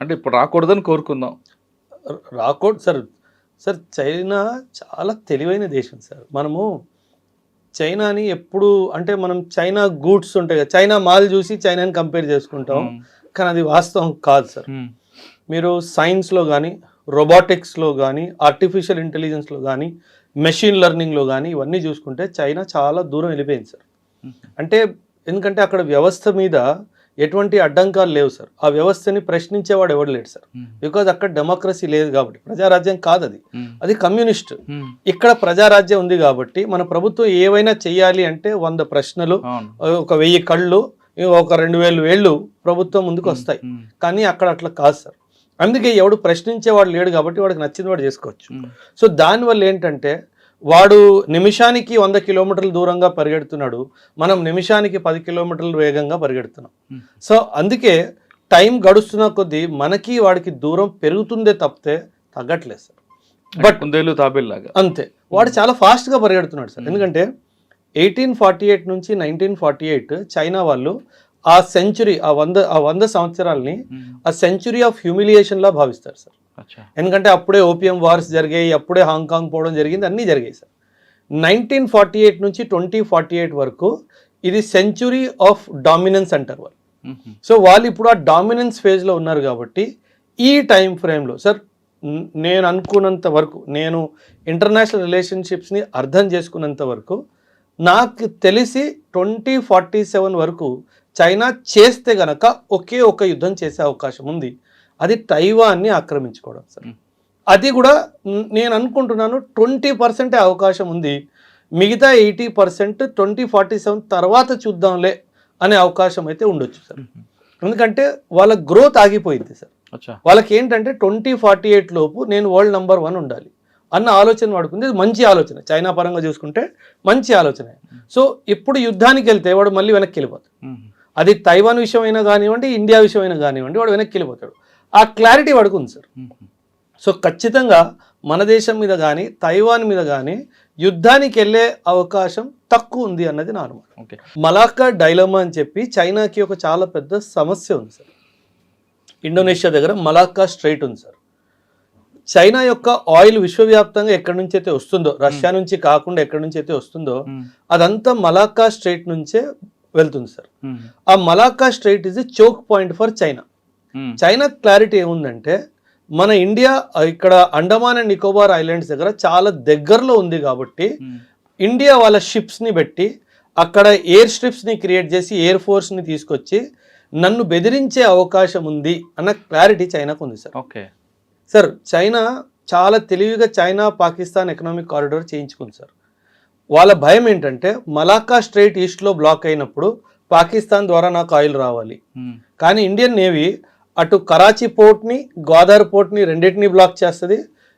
అంటే ఇప్పుడు రాకూడదని కోరుకుందాం. రాకూడదు సార్. సార్ చైనా చాలా తెలివైన దేశం సార్. మనము చైనాని ఎప్పుడు అంటే మనం చైనా గూడ్స్ ఉంటాయి కదా, చైనా మాల్ చూసి చైనాని కంపేర్ చేసుకుంటాం, కానీ అది వాస్తవం కాదు సార్. మీరు సైన్స్లో కానీ, రోబోటిక్స్లో కానీ, ఆర్టిఫిషియల్ ఇంటెలిజెన్స్లో కానీ, మెషిన్ లెర్నింగ్లో కానీ ఇవన్నీ చూసుకుంటే చైనా చాలా దూరం వెళ్ళిపోయింది సార్. అంటే ఎందుకంటే అక్కడ వ్యవస్థ మీద ఎటువంటి అడ్డంకాలు లేవు సార్. ఆ వ్యవస్థని ప్రశ్నించేవాడు ఎవడు లేడు సార్. బికాజ్ అక్కడ డెమోక్రసీ లేదు కాబట్టి, ప్రజారాజ్యం కాదు అది, అది కమ్యూనిస్ట్. ఇక్కడ ప్రజారాజ్యం ఉంది కాబట్టి మన ప్రభుత్వం ఏవైనా చెయ్యాలి అంటే 100 ప్రశ్నలు, ఒక 1000 కళ్ళు, ఒక 2000 వేళ్ళు ప్రభుత్వం ముందుకు వస్తాయి. కానీ అక్కడ అట్లా కాదు సార్. అందుకే ఎవడు ప్రశ్నించేవాడు లేడు కాబట్టి వాడికి నచ్చింది వాడు చేసుకోవచ్చు. సో దానివల్ల ఏంటంటే వాడు నిమిషానికి 100 కిలోమీటర్ల దూరంగా పరిగెడుతున్నాడు, మనం నిమిషానికి 10 కిలోమీటర్ల వేగంగా పరిగెడుతున్నాం. సో అందుకే టైం గడుస్తున్న కొద్దీ మనకి వాడికి దూరం పెరుగుతుందే తప్పితే తగ్గట్లేదు సార్. బట్ తాబేలాగా అంతే, వాడు చాలా ఫాస్ట్గా పరిగెడుతున్నాడు సార్. ఎందుకంటే 1848 నుంచి 1948 చైనా వాళ్ళు ఆ సెంచురీ, ఆ 100 సంవత్సరాలని ఆ సెంచురీ ఆఫ్ హ్యూమిలియేషన్ లా భావిస్తారు సార్. ఎందుకంటే అప్పుడే ఓపియం వార్స్ జరిగాయి, అప్పుడే హాంకాంగ్ పోవడం జరిగింది, అన్నీ జరిగాయి సార్. 1948 నుంచి 2048 వరకు ఇది సెంచురీ ఆఫ్ డామినెన్స్ అంటారు వాళ్ళు. సో వాళ్ళు ఇప్పుడు ఆ డామినెన్స్ ఫేజ్లో ఉన్నారు కాబట్టి ఈ టైం ఫ్రేమ్లో సార్ నేను అనుకున్నంత వరకు, నేను ఇంటర్నేషనల్ రిలేషన్షిప్స్ని అర్థం చేసుకున్నంత వరకు నాకు తెలిసి 2047 వరకు చైనా చేస్తే గనక ఒకే ఒక యుద్ధం చేసే అవకాశం ఉంది, అది తైవాన్ని ఆక్రమించుకోవడం సార్. అది కూడా నేను అనుకుంటున్నాను 20% అవకాశం ఉంది, మిగతా 80% 2047 తర్వాత చూద్దాంలే అనే అవకాశం అయితే ఉండొచ్చు సార్. ఎందుకంటే వాళ్ళ గ్రోత్ ఆగిపోయింది సార్. వాళ్ళకి ఏంటంటే 2048 లోపు నేను వరల్డ్ నంబర్ 1 ఉండాలి అన్న ఆలోచన వాడుకుంది. ఇది మంచి ఆలోచన, చైనా పరంగా చూసుకుంటే మంచి ఆలోచన. సో ఇప్పుడు యుద్ధానికి వెళ్తే వాడు మళ్ళీ వెనక్కి వెళ్ళిపోతాడు. అది తైవాన్ విషయం అయినా కానివ్వండి, ఇండియా విషయం అయినా కానివ్వండి, వాడు వెనక్కి వెళ్ళిపోతాడు. ఆ క్లారిటీ వాడికి ఉంది సార్. సో ఖచ్చితంగా మన దేశం మీద కానీ తైవాన్ మీద కానీ యుద్ధానికి వెళ్ళే అవకాశం తక్కువ ఉంది అన్నది నా అనుమానం. మలాక్కా డైలమా అని చెప్పి చైనాకి ఒక చాలా పెద్ద సమస్య ఉంది సార్. ఇండోనేషియా దగ్గర మలాక్కా స్ట్రైట్ ఉంది సార్. చైనా యొక్క ఆయిల్ విశ్వవ్యాప్తంగా ఎక్కడి నుంచి అయితే వస్తుందో, రష్యా నుంచి కాకుండా ఎక్కడి నుంచి అయితే వస్తుందో అదంతా మలాక్కా స్ట్రైట్ నుంచే వెళ్తుంది సార్. ఆ Malacca strait is the choke point for China. China clarity ఏముందంటే మన ఇండియా ఇక్కడ అండమాన్ అండ్ నికోబార్ ఐలాండ్స్ దగ్గర చాలా దగ్గరలో ఉంది కాబట్టి ఇండియా వాళ్ళ షిప్స్ని పెట్టి అక్కడ ఎయిర్ స్ట్రిప్స్ని క్రియేట్ చేసి ఎయిర్ ఫోర్స్ని తీసుకొచ్చి నన్ను బెదిరించే అవకాశం ఉంది అన్న క్లారిటీ చైనాకు ఉంది సార్. ఓకే సార్, చైనా చాలా తెలివిగా చైనా పాకిస్తాన్ ఎకనామిక్ కారిడార్ చేయించుకుంది సార్. వాళ్ళ భయం ఏంటంటే మలాక్కా స్ట్రైట్ ఈస్ట్లో బ్లాక్ అయినప్పుడు పాకిస్తాన్ ద్వారా నాకు ఆయిల్ రావాలి, కానీ ఇండియన్ నేవీ అటు కరాచీ పోర్ట్ని, గ్వాదర్ పోర్ట్ని రెండింటినీ బ్లాక్ చేస్తుంది,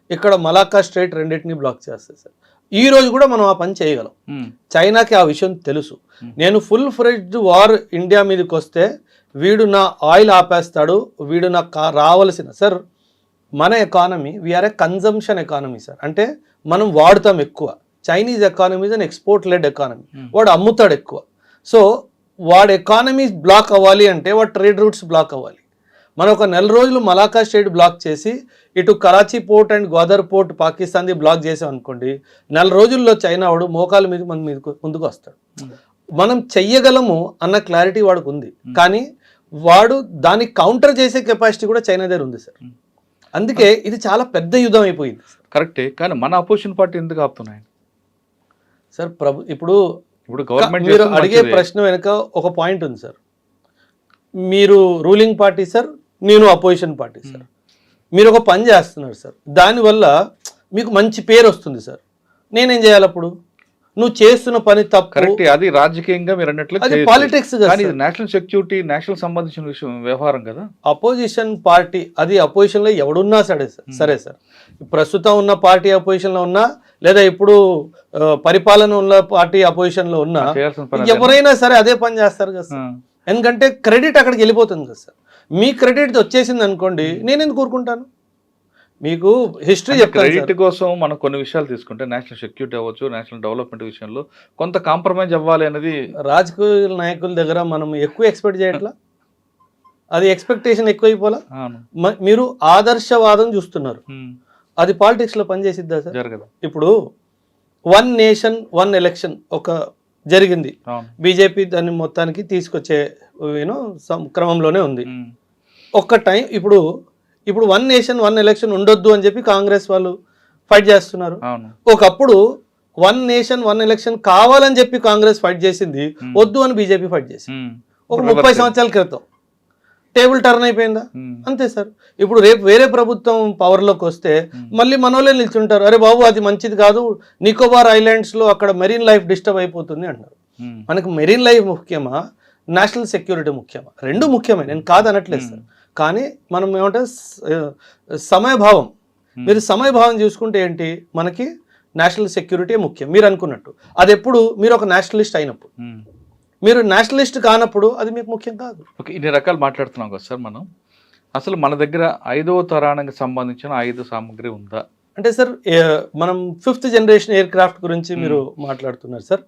ఇక్కడ మలాక్కా స్ట్రైట్ రెండింటినీ బ్లాక్ చేస్తుంది సార్. ఈ రోజు కూడా మనం ఆ పని చేయగలం. చైనాకి ఆ విషయం తెలుసు. నేను ఫుల్ ఫ్లెడ్జ్డ్ వార్ ఇండియా మీదకి వస్తే వీడు నా ఆయిల్ ఆపేస్తాడు, వీడు నాకు రావాల్సిన సార్ మన economy we are a consumption economy sir. అంటే మనం వాడుతాం ఎక్కువ. Chinese economy is an export led economy. వాడు అమ్ముతాడు ఎక్కువ. సో వాడు ఎకానమీ బ్లాక్ అవ్వాలి అంటే వాడు ట్రేడ్ రూట్స్ బ్లాక్ అవ్వాలి. మనం ఒక 4 రోజులు మలాక్కా స్ట్రైట్ బ్లాక్ చేసి ఇటు Karachi port and Gwadar port పాకిస్తాన్ది బ్లాక్ చేసాం అనుకోండి, 4 రోజుల్లో చైనా వాడు మోకాల మీద మన మీద ముందుకు వస్తాడు. మనం చెయ్యగలము అన్న క్లారిటీ వాడికి ఉంది, కానీ వాడు దాన్ని కౌంటర్ చేసే కెపాసిటీ కూడా చైనా దగ్గర ఉంది సార్. అందుకే ఇది చాలా పెద్ద యుద్ధం అయిపోయింది. కరెక్టే, కానీ మన అపోజిషన్ పార్టీ ఎందుకు ఆపుతున్నాయి సార్? ఇప్పుడు గవర్నమెంట్ మీరు అడిగే ప్రశ్న వెనుక ఒక పాయింట్ ఉంది సార్. మీరు రూలింగ్ పార్టీ సార్, నేను అపోజిషన్ పార్టీ సార్. మీరు ఒక పని చేస్తున్నారు సార్, దానివల్ల మీకు మంచి పేరు వస్తుంది సార్. నేనేం చేయాలి అప్పుడు? నువ్వు చేస్తున్న పని తప్పు. కరెక్ట్, అది రాజకీయంగా మీరు అన్నట్లు అది పాలిటిక్స్, నేషనల్ సెక్యూరిటీ, నేషనల్ సంబంధించిన విషయం, వ్యవహారం కదా. అపోజిషన్ పార్టీ అది అపోజిషన్లో ఎవడున్నా సరే సార్, ప్రస్తుతం ఉన్న పార్టీ అపోజిషన్లో ఉన్నా, లేదా ఇప్పుడు పరిపాలన ఉన్న పార్టీ అపోజిషన్లో ఉన్నా, ఎవరైనా సరే అదే పని చేస్తారు కదా సార్. ఎందుకంటే క్రెడిట్ అక్కడికి వెళ్ళిపోతుంది కదా సార్. మీ క్రెడిట్ వచ్చేసింది అనుకోండి, నేను ఎందుకు కోరుకుంటాను? మీకు హిస్టరీ చెప్తాను. క్రెడిట్ కోసం మనం కొన్ని విషయాలు తీసుకుంటే నేషనల్ సెక్యూరిటీ అవ్వచ్చు, నేషనల్ డెవలప్మెంట్ విషయంలో కొంత కాంప్రమైజ్ అవ్వాలి అనేది రాజకీయ నాయకుల దగ్గర మనం ఎక్కువ ఎక్స్పెక్ట్ చేయట్లా. అది ఎక్స్పెక్టేషన్ ఎక్కువైపోలా. అవును. మీరు ఆదర్శవాదం చూస్తున్నారు, అది పాలిటిక్స్ లో పనిచేసిద్దా సార్? జరగదు. ఇప్పుడు 1 నేషన్ 1 ఎలక్షన్ ఒక జరిగింది, అవును. బీజేపీ దాన్ని మొత్తానికి తీసుకొచ్చే క్రమంలోనే ఉంది. ఒక్క టైం ఇప్పుడు 1 నేషన్ 1 ఎలక్షన్ ఉండొద్దు అని చెప్పి కాంగ్రెస్ వాళ్ళు ఫైట్ చేస్తున్నారు. అవును. ఒకప్పుడు 1 నేషన్ 1 ఎలక్షన్ కావాలని చెప్పి కాంగ్రెస్ ఫైట్ చేసింది, వద్దు అని బీజేపీ ఫైట్ చేసింది. ఒక 30 సంవత్సరాల క్రితం టేబుల్ టర్న్ అయిపోయిందా? అంతే సార్. ఇప్పుడు రేపు వేరే ప్రభుత్వం పవర్లోకి వస్తే మళ్ళీ మనోళ్ళే నిల్చుంటారు, అరే బాబు అది మంచిది కాదు, నికోబార్ ఐలాండ్స్ లో అక్కడ మెరీన్ లైఫ్ డిస్టర్బ్ అయిపోతుంది అంటారు. మనకు మెరీన్ లైఫ్ ముఖ్యమా, నేషనల్ సెక్యూరిటీ ముఖ్యమా? రెండు ముఖ్యమే, నేను కాదనట్లేదు సార్. కానీ మనం ఏమంటే సమయభావం, మీరు సమయభావం చూసుకుంటే ఏంటి, మనకి నేషనల్ సెక్యూరిటీ ముఖ్యం మీరు అనుకున్నట్టు. అది ఎప్పుడు మీరు ఒక నేషనలిస్ట్ అయినప్పుడు, మీరు నేషనలిస్ట్ కానప్పుడు అది మీకు ముఖ్యం కాదు. ఓకే, ఇన్ని రకాలు మాట్లాడుతున్నాం కదా సార్ మనం. అసలు మన దగ్గర 5వ తరానికి సంబంధించిన ఆయుధ సామాగ్రి ఉందా? అంటే సార్ మనం 5th జనరేషన్ ఎయిర్ క్రాఫ్ట్ గురించి మీరు మాట్లాడుతున్నారు సార్.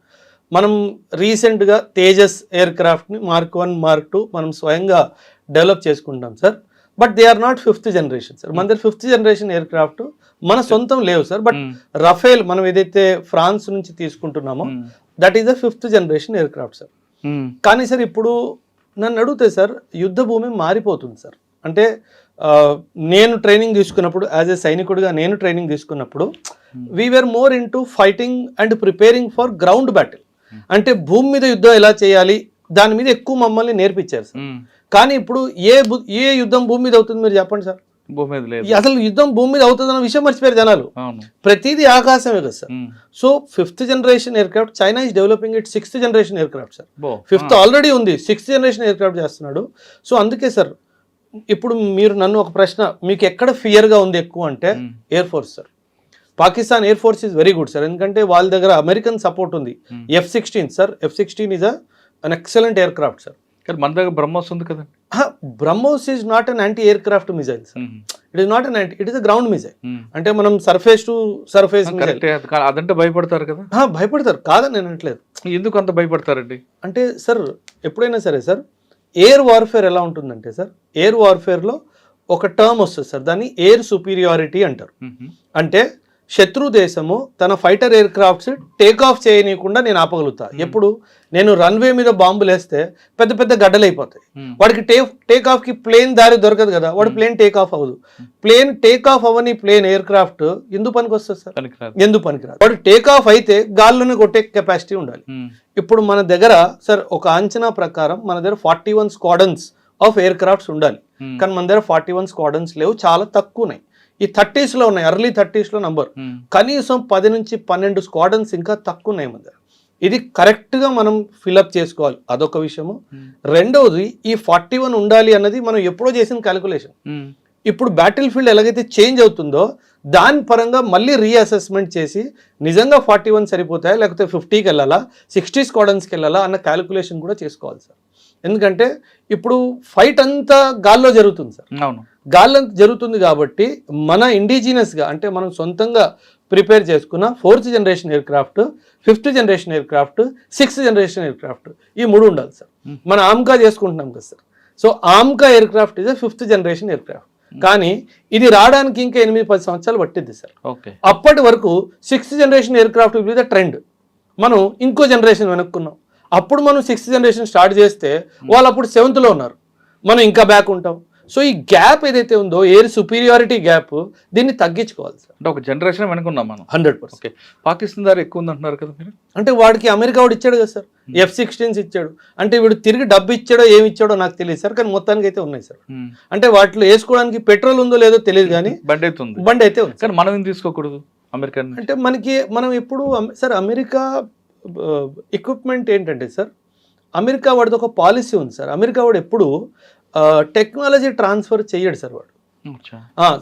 మనం రీసెంట్గా తేజస్ ఎయిర్ క్రాఫ్ట్ని Mark 1 Mark 2 మనం స్వయంగా డెవలప్ చేసుకుంటాం sir. But they are not 5th generation sir. మన దగ్గర 5th జనరేషన్ ఎయిర్ క్రాఫ్ట్ మన సొంతం లేవు సార్. బట్ రఫేల్ మనం ఏదైతే ఫ్రాన్స్ నుంచి తీసుకుంటున్నామో that is the 5th generation aircraft sir. కానీ సార్ ఇప్పుడు నన్ను అడిగితే సార్ యుద్ధ భూమి మారిపోతుంది సార్. అంటే నేను ట్రైనింగ్ తీసుకున్నప్పుడు యాజ్ ఏ సైనికుడిగా నేను ట్రైనింగ్ తీసుకున్నప్పుడు we are more into fighting and preparing for ground battle. అంటే భూమి మీద యుద్ధం ఎలా చేయాలి దాని మీద ఎక్కువ మమ్మల్ని నేర్పించారు సార్. కానీ ఇప్పుడు ఏ యుద్ధం భూమి మీద అవుతుంది మీరు చెప్పండి సార్? భూమి మీద లేదు. అసలు యుద్ధం భూమి మీద అవుతుంది అన్న విషయం మర్చిపోయారు జనాలు. ప్రతిదీ ఆకాశమే కదా sir. So 5th generation air craft, China is developing it 6th generation aircraft sir. 5th already ఉంది, 6th జనరేషన్ ఎయిర్ క్రాఫ్ట్ చేస్తున్నాడు. సో అందుకే సార్ ఇప్పుడు మీరు నన్ను ఒక ప్రశ్న, మీకు ఎక్కడ ఫియర్గా ఉంది ఎక్కువ అంటే air force sir. Pakistan air force is very good sir, ఎందుకంటే వాళ్ళ దగ్గర అమెరికన్ సపోర్ట్ ఉంది. F-16 sir, F-16 is an excellent air craft sir. కానీ మన దగ్గర బ్రహ్మోస్ ఉంది కదండి. BrahMos is not an anti air craft missile sir. It is not an anti, it is a ground missile. అంటే మనం సర్ఫేస్ టు సర్ఫేస్ అదంటే భయపడతారు కదా. భయపడతారు కాదని నేను అనట్లేదు. ఎందుకు అంత భయపడతారండి అంటే సార్ ఎప్పుడైనా సరే సార్ ఎయిర్ వార్ఫేర్ ఎలా ఉంటుందంటే సార్, ఎయిర్ వార్ఫేర్లో ఒక టర్మ్ వస్తుంది సార్, దాన్ని ఎయిర్ సుపీరియారిటీ అంటారు. అంటే శత్రు దేశము తన fighter aircrafts take off చేయనీయకుండా నేను ఆపగలుగుతా. ఎప్పుడు నేను రన్వే మీద బాంబులు వేస్తే పెద్ద పెద్ద గడ్డలు అయిపోతాయి. వాడికి టేక్ ఆఫ్ కి ప్లేన్ దారి దొరకదు కదా, వాడు ప్లేన్ టేక్ ఆఫ్ అవ్వదు. ప్లేన్ టేక్ ఆఫ్ అవ్వని ప్లేన్ ఎయిర్ క్రాఫ్ట్ ఎందుకు పనికి వస్తుంది సార్? ఎందుకు పనికిరాదు. వాడు టేక్ ఆఫ్ అయితే గాల్లోనే కొట్టే కెపాసిటీ ఉండాలి. ఇప్పుడు మన దగ్గర సార్ ఒక అంచనా ప్రకారం మన దగ్గర 41 స్క్వాడన్స్ ఆఫ్ ఎయిర్ క్రాఫ్ట్స్ ఉండాలి. కానీ మన దగ్గర 41 స్క్వాడన్స్ లేవు, చాలా తక్కువ ఉన్నాయి. ఈ 30s లో ఉన్నాయి, early 30s లో నంబర్. కనీసం 10 నుంచి 12 స్క్వాడన్స్ ఇంకా తక్కువ ఉన్నాయి మన దగ్గర. ఇది కరెక్ట్గా మనం ఫిల్అప్ చేసుకోవాలి, అదొక విషయము. రెండవది ఈ 41 ఉండాలి అన్నది మనం ఎప్పుడో చేసిన క్యాలిక్యులేషన్. ఇప్పుడు బ్యాటిల్ ఫీల్డ్ ఎలాగైతే చేంజ్ అవుతుందో దాని పరంగా మళ్ళీ రీఅసెస్మెంట్ చేసి నిజంగా 41 సరిపోతాయా లేకపోతే 50కి వెళ్ళాలా 60 స్క్వాడన్స్కి వెళ్ళాలా అన్న క్యాలిక్యులేషన్ కూడా చేసుకోవాలి సార్. ఎందుకంటే ఇప్పుడు ఫైట్ అంతా గాల్లో జరుగుతుంది సార్. అవును, గాల్లో జరుగుతుంది కాబట్టి మన ఇండిజినస్గా అంటే మనం సొంతంగా ప్రిపేర్ చేసుకున్న 4th generation air craft, 5th generation air craft, 6th generation air craft, ఈ 3 ఉండాలి సార్. మనం ఆమ్కా చేసుకుంటున్నాం కదా sir. So AMCA air craft is 5th generation air craft. కానీ ఇది రావడానికి ఇంకా 8-10 సంవత్సరాలు పట్టింది సార్. అప్పటి వరకు 6th generation air craft will be the trend. మనం ఇంకో జనరేషన్ వెనుక్కున్నాం. అప్పుడు మనం 6th జనరేషన్ స్టార్ట్ చేస్తే వాళ్ళు అప్పుడు 7th లో ఉన్నారు, మనం ఇంకా బ్యాక్ ఉంటాం. సో ఈ గ్యాప్ ఏదైతే ఉందో ఎయిర్ సుపీరియారిటీ గ్యాప్, దీన్ని తగ్గించుకోవాలి సార్. అంటే ఒక జనరేషన్ వెనుకున్నాం మనం 100%. ఓకే, పాకిస్తాన్ ధర ఎక్కువ ఉంది అంటున్నారు కదా మీరు. అంటే వాడికి అమెరికా వాడు ఇచ్చాడు కదా సార్, F-16s ఇచ్చాడు. అంటే వీడు తిరిగి డబ్బు ఇచ్చాడో ఏమి ఇచ్చాడో నాకు తెలియదు సార్, కానీ మొత్తానికి అయితే ఉన్నాయి సార్. అంటే వాటిలో వేసుకోవడానికి పెట్రోల్ ఉందో లేదో తెలియదు, కానీ బండి అయితే ఉంది. కానీ మనం ఏం తీసుకోకూడదు అమెరికా అంటే మనం ఎప్పుడు సార్ అమెరికా ఎక్విప్మెంట్ ఏంటంటే సార్, అమెరికా వాడిది ఒక పాలసీ ఉంది సార్. అమెరికా వాడు ఎప్పుడు టెక్నాలజీ ట్రాన్స్ఫర్ చేయడు సార్ వాడు.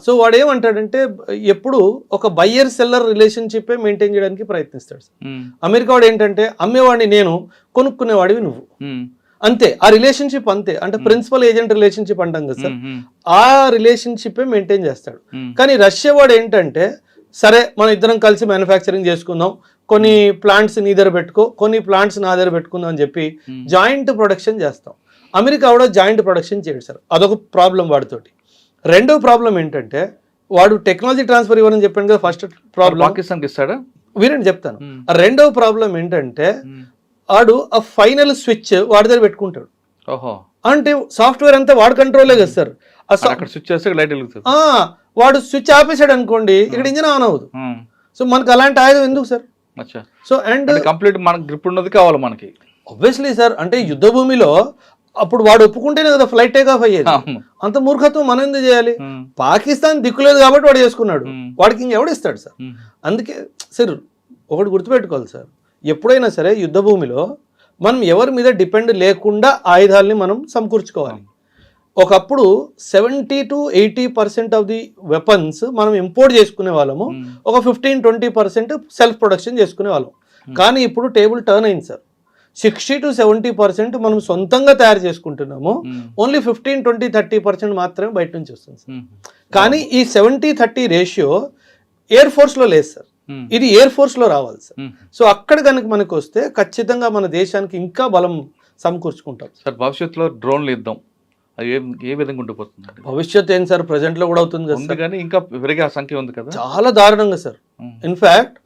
సో వాడు ఏమంటాడంటే ఎప్పుడు ఒక బయ్యర్ సెల్లర్ రిలేషన్షిప్ మెయింటైన్ చేయడానికి ప్రయత్నిస్తాడు సార్. అమెరికా వాడు ఏంటంటే అమ్మేవాడిని నేను, కొనుక్కునేవాడివి నువ్వు, అంతే. ఆ రిలేషన్షిప్ అంతే. అంటే ప్రిన్సిపల్ ఏజెంట్ రిలేషన్షిప్ అంటాం కదా సార్, ఆ రిలేషన్షిప్ మెయింటైన్ చేస్తాడు. కానీ రష్యా వాడు ఏంటంటే సరే మనం ఇద్దరం కలిసి మ్యానుఫ్యాక్చరింగ్ చేసుకుందాం, కొన్ని ప్లాంట్స్ నీ దగ్గర పెట్టుకో, కొన్ని ప్లాంట్స్ నా దగ్గర పెట్టుకుందాం అని చెప్పి జాయింట్ ప్రొడక్షన్ చేస్తాం. అమెరికా కూడా జాయింట్ ప్రొడక్షన్ చేయడు సార్, అదొక ప్రాబ్లం వాడితోటి. రెండో ప్రాబ్లం ఏంటంటే వాడు టెక్నాలజీ ట్రాన్స్ఫర్ ఇవ్వని చెప్పాను కదా ఫస్ట్ ప్రాబ్లం. పాకిస్తాన్కి ఇస్తాడా? వీరని చెప్తాను. రెండవ ప్రాబ్లం ఏంటంటే వాడు ఆ ఫైనల్ స్విచ్ వాడి దగ్గర పెట్టుకుంటాడు. ఓహో, అంటే సాఫ్ట్వేర్ అంతా వాడు కంట్రోలే కదా సార్. అక్కడ స్విచ్ చేస్తే లైట్ వెలుగుతుంది. వాడు స్విచ్ ఆపేసాడు అనుకోండి, ఇక్కడ ఇంజిన్ ఆన్ అవ్వదు. సో మనకు అలాంటి ఆయుధం ఎందుకు సార్? సో అండ్ కంప్లీట్ మనకి గ్రిప్ ఉన్నది కావాలి మనకి. ఆబ్వియస్లీ సార్, అంటే యుద్ధ భూమిలో అప్పుడు వాడు ఒప్పుకుంటేనే కదా ఫ్లైట్ టేక్ ఆఫ్ అయ్యేది. అంత మూర్ఖత్వం మనం ఎందుకు చేయాలి? పాకిస్తాన్ దిక్కులేదు కాబట్టి వాడు చేసుకున్నాడు, వాడికి ఇంకెవడు ఇస్తాడు సార్? అందుకే సార్ ఒకటి గుర్తుపెట్టుకోవాలి సార్, ఎప్పుడైనా సరే యుద్ధ భూమిలో మనం ఎవరి మీద డిపెండ్ లేకుండా ఆయుధాలని మనం సమకూర్చుకోవాలి. ఒకప్పుడు 70 to 80% ఆఫ్ ది వెపన్స్ మనం ఇంపోర్ట్ చేసుకునే వాళ్ళము, ఒక 15-20% సెల్ఫ్ ప్రొడక్షన్ చేసుకునే వాళ్ళం. కానీ ఇప్పుడు టేబుల్ టర్న్ అయింది సార్, 60 to 70% మనం సొంతంగా తయారు చేసుకుంటున్నాము, ఓన్లీ 15-20-30% మాత్రమే బయట నుంచి వస్తుంది సార్. కానీ ఈ 70-30 రేషియో ఎయిర్ ఫోర్స్లో లేదు సార్, ఇది ఎయిర్ ఫోర్స్లో రావాలి సార్. సో అక్కడ కనుక మనకు వస్తే ఖచ్చితంగా మన దేశానికి ఇంకా బలం సమకూర్చుకుంటాం సార్. భవిష్యత్తులో డ్రోన్లు ఇద్దాం, అది ఏ విధంగా ఉండిపోతుంది? భవిష్యత్ ఏంటి సార్, ప్రజెంట్ లో కూడా అవుతుంది కదా, కానీ ఇంకా పెరిగే సంఖ్య ఉంది కదా, చాలా దారుణంగా sir. In fact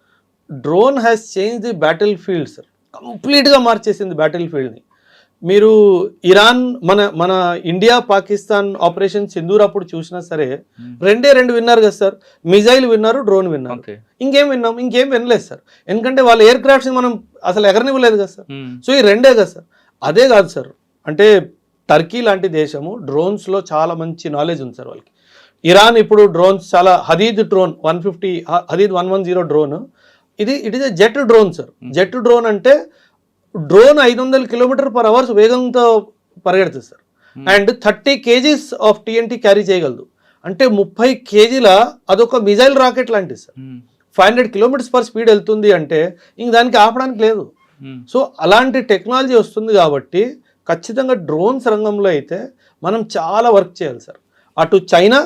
drone has change the battle field sir, complete గా మార్చేసింది బ్యాటిల్ ఫీల్డ్ ని. మీరు ఇరాన్ మన ఇండియా పాకిస్తాన్ ఆపరేషన్ సింధూర్ అప్పుడు చూసినా సరే రెండు విన్నారు కదా సార్, మిజైల్ విన్నారు, డ్రోన్ విన్నారు, ఇంకేం వినలేదు సార్. ఎందుకంటే వాళ్ళ ఎయిర్ క్రాఫ్ట్స్ మనం అసలు ఎగరనివ్వలేదు కదా సార్. సో ఈ రెండే కదా సార్. అదే కాదు సార్, అంటే టర్కీ లాంటి దేశము డ్రోన్స్లో చాలా మంచి నాలెడ్జ్ ఉంది సార్ వాళ్ళకి. ఇరాన్ ఇప్పుడు డ్రోన్స్ చాలా Hadid drone 150 Hadid 110 drone, it is a jet drone sir. Jet drone అంటే డ్రోన్ 500 km/h వేగంతో పరిగెడుతుంది sir. And 30 kgs of TNT carry చేయగలదు. అంటే 30 kgల అదొక మిజైల్ రాకెట్ లాంటిది సార్. 500 km/s వెళ్తుంది అంటే ఇంక దానికి ఆపడానికి లేదు. సో అలాంటి టెక్నాలజీ వస్తుంది కాబట్టి ఖచ్చితంగా డ్రోన్స్ రంగంలో అయితే మనం చాలా వర్క్ చేయాలి సార్. అటు చైనా,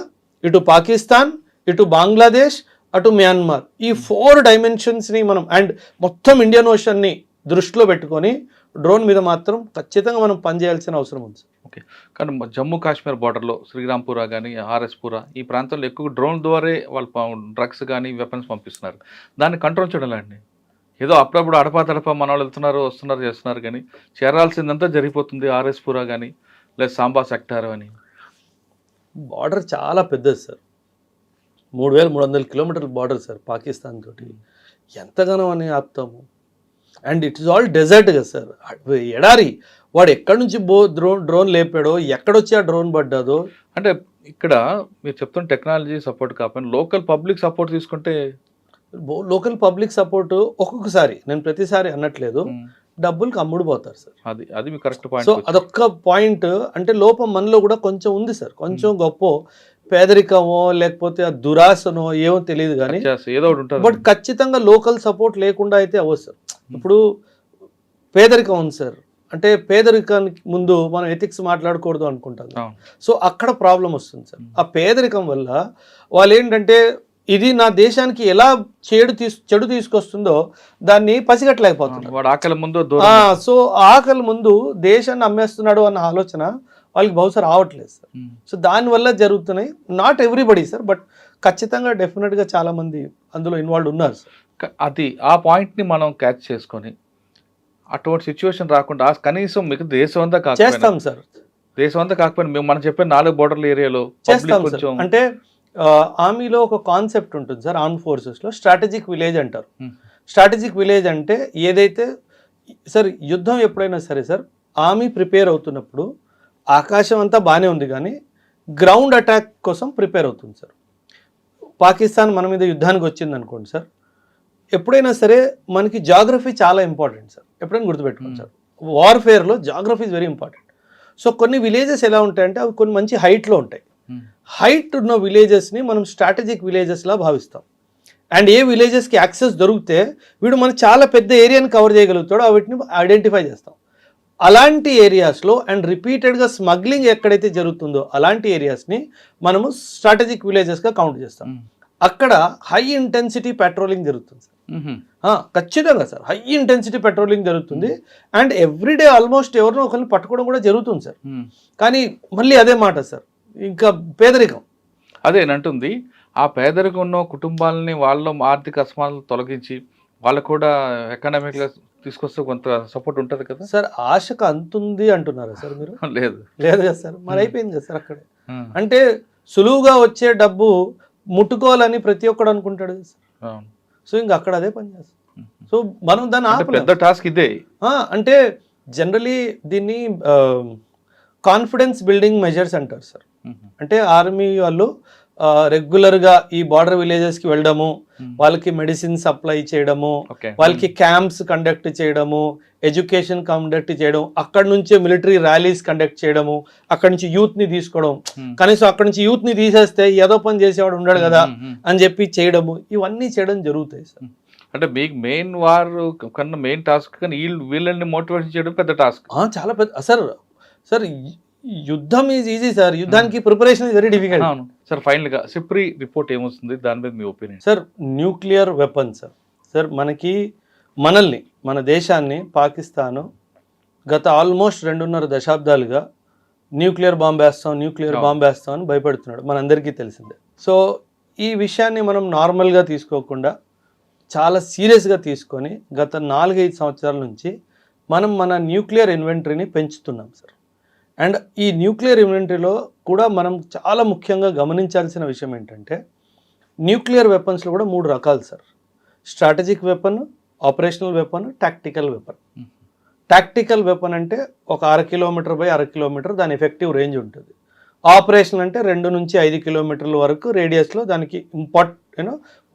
ఇటు పాకిస్తాన్, ఇటు బంగ్లాదేశ్, అటు మ్యాన్మార్, ఈ 4 డైమెన్షన్స్ని మనం అండ్ మొత్తం ఇండియన్ ఓషన్ని దృష్టిలో పెట్టుకొని డ్రోన్ మీద మాత్రం ఖచ్చితంగా మనం పనిచేయాల్సిన అవసరం ఉంది సార్. ఓకే, కానీ జమ్మూ కాశ్మీర్ బార్డర్లో శ్రీరాంపుర కానీ ఆర్ఎస్పుర ఈ ప్రాంతంలో ఎక్కువ డ్రోన్ ద్వారే వాళ్ళు డ్రగ్స్ కానీ వెపన్స్ పంపిస్తున్నారు. దాన్ని కంట్రోల్ చేయడండి. ఏదో అప్పుడప్పుడు అడపా మన వాళ్ళు వెళ్తున్నారు వస్తున్నారు చేస్తున్నారు, కానీ చేరాల్సిందంతా జరిగిపోతుంది ఆర్ఎస్పుర కానీ లేదా సాంబా సెక్టార్ అని. బార్డర్ చాలా పెద్దది sir, 3300 kilometers border sir Pakistan తోటి. ఎంతగానో అని ఆపుతాము. And it is all desert కదా సార్, ఎడారి. వాడు ఎక్కడి నుంచి డ్రోన్ లేపాడో, ఎక్కడొచ్చి ఆ డ్రోన్ పడ్డాదో. అంటే ఇక్కడ మీరు చెప్తున్న టెక్నాలజీ సపోర్ట్ కాకపోయినా లోకల్ పబ్లిక్ సపోర్ట్ తీసుకుంటే, లోకల్ పబ్లిక్ సపోర్ట్ ఒక్కొక్కసారి, నేను ప్రతిసారి అనట్లేదు, డబ్బులకు అమ్ముడు పోతారు సార్. అది మీ కరెక్ట్ పాయింట్. సో అదొక్క పాయింట్. అంటే లోపం మనలో కూడా కొంచెం ఉంది సార్, కొంచెం గొప్ప పేదరికమో లేకపోతే ఆ దురాశనో ఏమో తెలియదు కానీ ఏదో ఒకటి ఉంటుంది. బట్ ఖచ్చితంగా లోకల్ సపోర్ట్ లేకుండా అయితే అవ్వదు సార్. ఇప్పుడు పేదరికం ఉంది సార్, అంటే పేదరికానికి ముందు మనం ఎథిక్స్ మాట్లాడకూడదు అనుకుంటాం. సో అక్కడ ప్రాబ్లం వస్తుంది సార్. ఆ పేదరికం వల్ల వాళ్ళు ఏంటంటే ఇది నా దేశానికి ఎలా చెడు తీసుకొస్తుందో దాన్ని పసిగట్టలేకపోతున్నారు. సో ఆకలి ముందు దేశాన్ని అమ్మేస్తున్నాడు అన్న ఆలోచన వాళ్ళకి బహుశా రావట్లేదు సార్. సో దానివల్ల జరుగుతున్నాయి. నాట్ ఎవ్రీబడి సార్, బట్ ఖచ్చితంగా డెఫినెట్గా చాలా మంది అందులో ఇన్వాల్వ్ ఉన్నారు సార్. అది ఆ పాయింట్ని మనం క్యాచ్ చేసుకొని అటువంటి సిచ్యువేషన్ రాకుండా కనీసం మీకు దేశం అంతా చేస్తాం సార్. దేశం అంతా కాకపోయినా మనం చెప్పే 4 బోర్డర్ల ఏరియాలో చేస్తాం సార్. అంటే ఆర్మీలో ఒక కాన్సెప్ట్ ఉంటుంది సార్, ఆర్మ్ ఫోర్సెస్లో స్ట్రాటజిక్ విలేజ్ అంటారు. స్ట్రాటజిక్ విలేజ్ అంటే ఏదైతే సార్ యుద్ధం ఎప్పుడైనా సరే సార్, ఆర్మీ ప్రిపేర్ అవుతున్నప్పుడు ఆకాశం అంతా బాగానే ఉంది కానీ గ్రౌండ్ అటాక్ కోసం ప్రిపేర్ అవుతుంది సార్. పాకిస్తాన్ మన మీద యుద్ధానికి వచ్చింది అనుకోండి సార్, ఎప్పుడైనా సరే మనకి జాగ్రఫీ చాలా ఇంపార్టెంట్ సార్. ఎప్పుడైనా గుర్తుపెట్టుకోండి సార్, వార్ఫేర్లో geography is very important. So కొన్ని విలేజెస్ ఎలా ఉంటాయంటే అవి కొన్ని మంచి హైట్లో ఉంటాయి. హైట్ ఉన్న విలేజెస్ని మనం స్ట్రాటజిక్ విలేజెస్లా భావిస్తాం. అండ్ ఏ విలేజెస్కి యాక్సెస్ దొరికితే వీడు మనకు చాలా పెద్ద ఏరియాని కవర్ చేయగలుగుతాడో వీటిని ఐడెంటిఫై చేస్తాం. అలాంటి ఏరియాస్లో అండ్ రిపీటెడ్గా స్మగ్లింగ్ ఎక్కడైతే జరుగుతుందో అలాంటి ఏరియాస్ని మనము స్ట్రాటజిక్ విలేజెస్గా కౌంట్ చేస్తాం. అక్కడ హై ఇంటెన్సిటీ పెట్రోలింగ్ జరుగుతుంది సార్. ఖచ్చితంగా సార్ హై ఇంటెన్సిటీ పెట్రోలింగ్ జరుగుతుంది. అండ్ ఎవ్రీడే ఆల్మోస్ట్ ఎవరినో ఒకరిని పట్టుకోవడం కూడా జరుగుతుంది సార్. కానీ మళ్ళీ అదే మాట సార్, ఇంకా పేదరికం అదేనంటుంది. ఆ పేదరికం ఉన్న కుటుంబాలని వాళ్ళ ఆర్థిక అసమానతలు తొలగించి వాళ్ళకు కూడా ఎకనామిక్గా తీసుకొస్తే కొంత సపోర్ట్ ఉంటుంది కదా సార్. ఆశకు అంతుంది అంటున్నారా సార్ మీరు? లేదు లేదు కదా సార్, మరి అయిపోయింది కదా సార్ అక్కడే. అంటే సులువుగా వచ్చే డబ్బు ముట్టుకోవాలని ప్రతి ఒక్కడు అనుకుంటాడు కదా సార్. సో ఇంకా అక్కడ అదే పని చేస్తాం. సో మనం దాన్ని పెద్ద టాస్క్ ఇదే. అంటే జనరలీ దీన్ని కాన్ఫిడెన్స్ బిల్డింగ్ మెజర్స్ అంటారు సార్. అంటే ఆర్మీ వాళ్ళు రెగ్యులర్గా ఈ బార్డర్ విలేజెస్కి వెళ్ళడము, వాళ్ళకి మెడిసిన్ సప్లై చేయడము, వాళ్ళకి క్యాంప్స్ కండక్ట్ చేయడము, ఎడ్యుకేషన్ కండక్ట్ చేయడం, అక్కడ నుంచే మిలిటరీ ర్యాలీస్ కండక్ట్ చేయడము, అక్కడ నుంచి యూత్ని తీసుకోవడం, కనీసం అక్కడ నుంచి యూత్ని తీసేస్తే ఏదో పని చేసేవాడు ఉండడు కదా అని చెప్పి చేయడము, ఇవన్నీ చేయడం జరుగుతాయి సార్. అంటే మీకు మెయిన్ వార్ కన్నా మెయిన్ టాస్క్ కానీ వీళ్ళని మోటివేషన్ చేయడం పెద్ద టాస్క్. చాలా పెద్ద సార్. సార్ యుద్ధం ఈజ్ ఈజీ సార్, యుద్ధానికి preparation is very difficult. Sir ఫైనల్గా సిప్రీ రిపోర్ట్ ఏమొస్తుంది, దాని మీద మీ opinion? Sir nuclear weapon sir. Sir మనల్ని మన దేశాన్ని పాకిస్తాను గత ఆల్మోస్ట్ 2.5 దశాబ్దాలుగా న్యూక్లియర్ బాంబ్ వేస్తాం అని భయపెడుతున్నాడు, మనందరికీ తెలిసిందే. సో ఈ విషయాన్ని మనం నార్మల్గా తీసుకోకుండా చాలా సీరియస్గా తీసుకొని గత 4-5 సంవత్సరాల నుంచి మనం మన న్యూక్లియర్ ఇన్వెంటరీని పెంచుతున్నాం సార్. అండ్ ఈ న్యూక్లియర్ ఇన్వెంటరీలో కూడా మనం చాలా ముఖ్యంగా గమనించాల్సిన విషయం ఏంటంటే న్యూక్లియర్ వెపన్స్లో కూడా 3 రకాలు sir. Strategic weapon, operational weapon, tactical weapon. Tactical weapon అంటే ఒక 1/2 కిలోమీటర్ బై 1/2 కిలోమీటర్ దాని ఎఫెక్టివ్ రేంజ్ ఉంటుంది. ఆపరేషన్ అంటే 2 నుంచి 5 కిలోమీటర్ల వరకు రేడియస్లో దానికి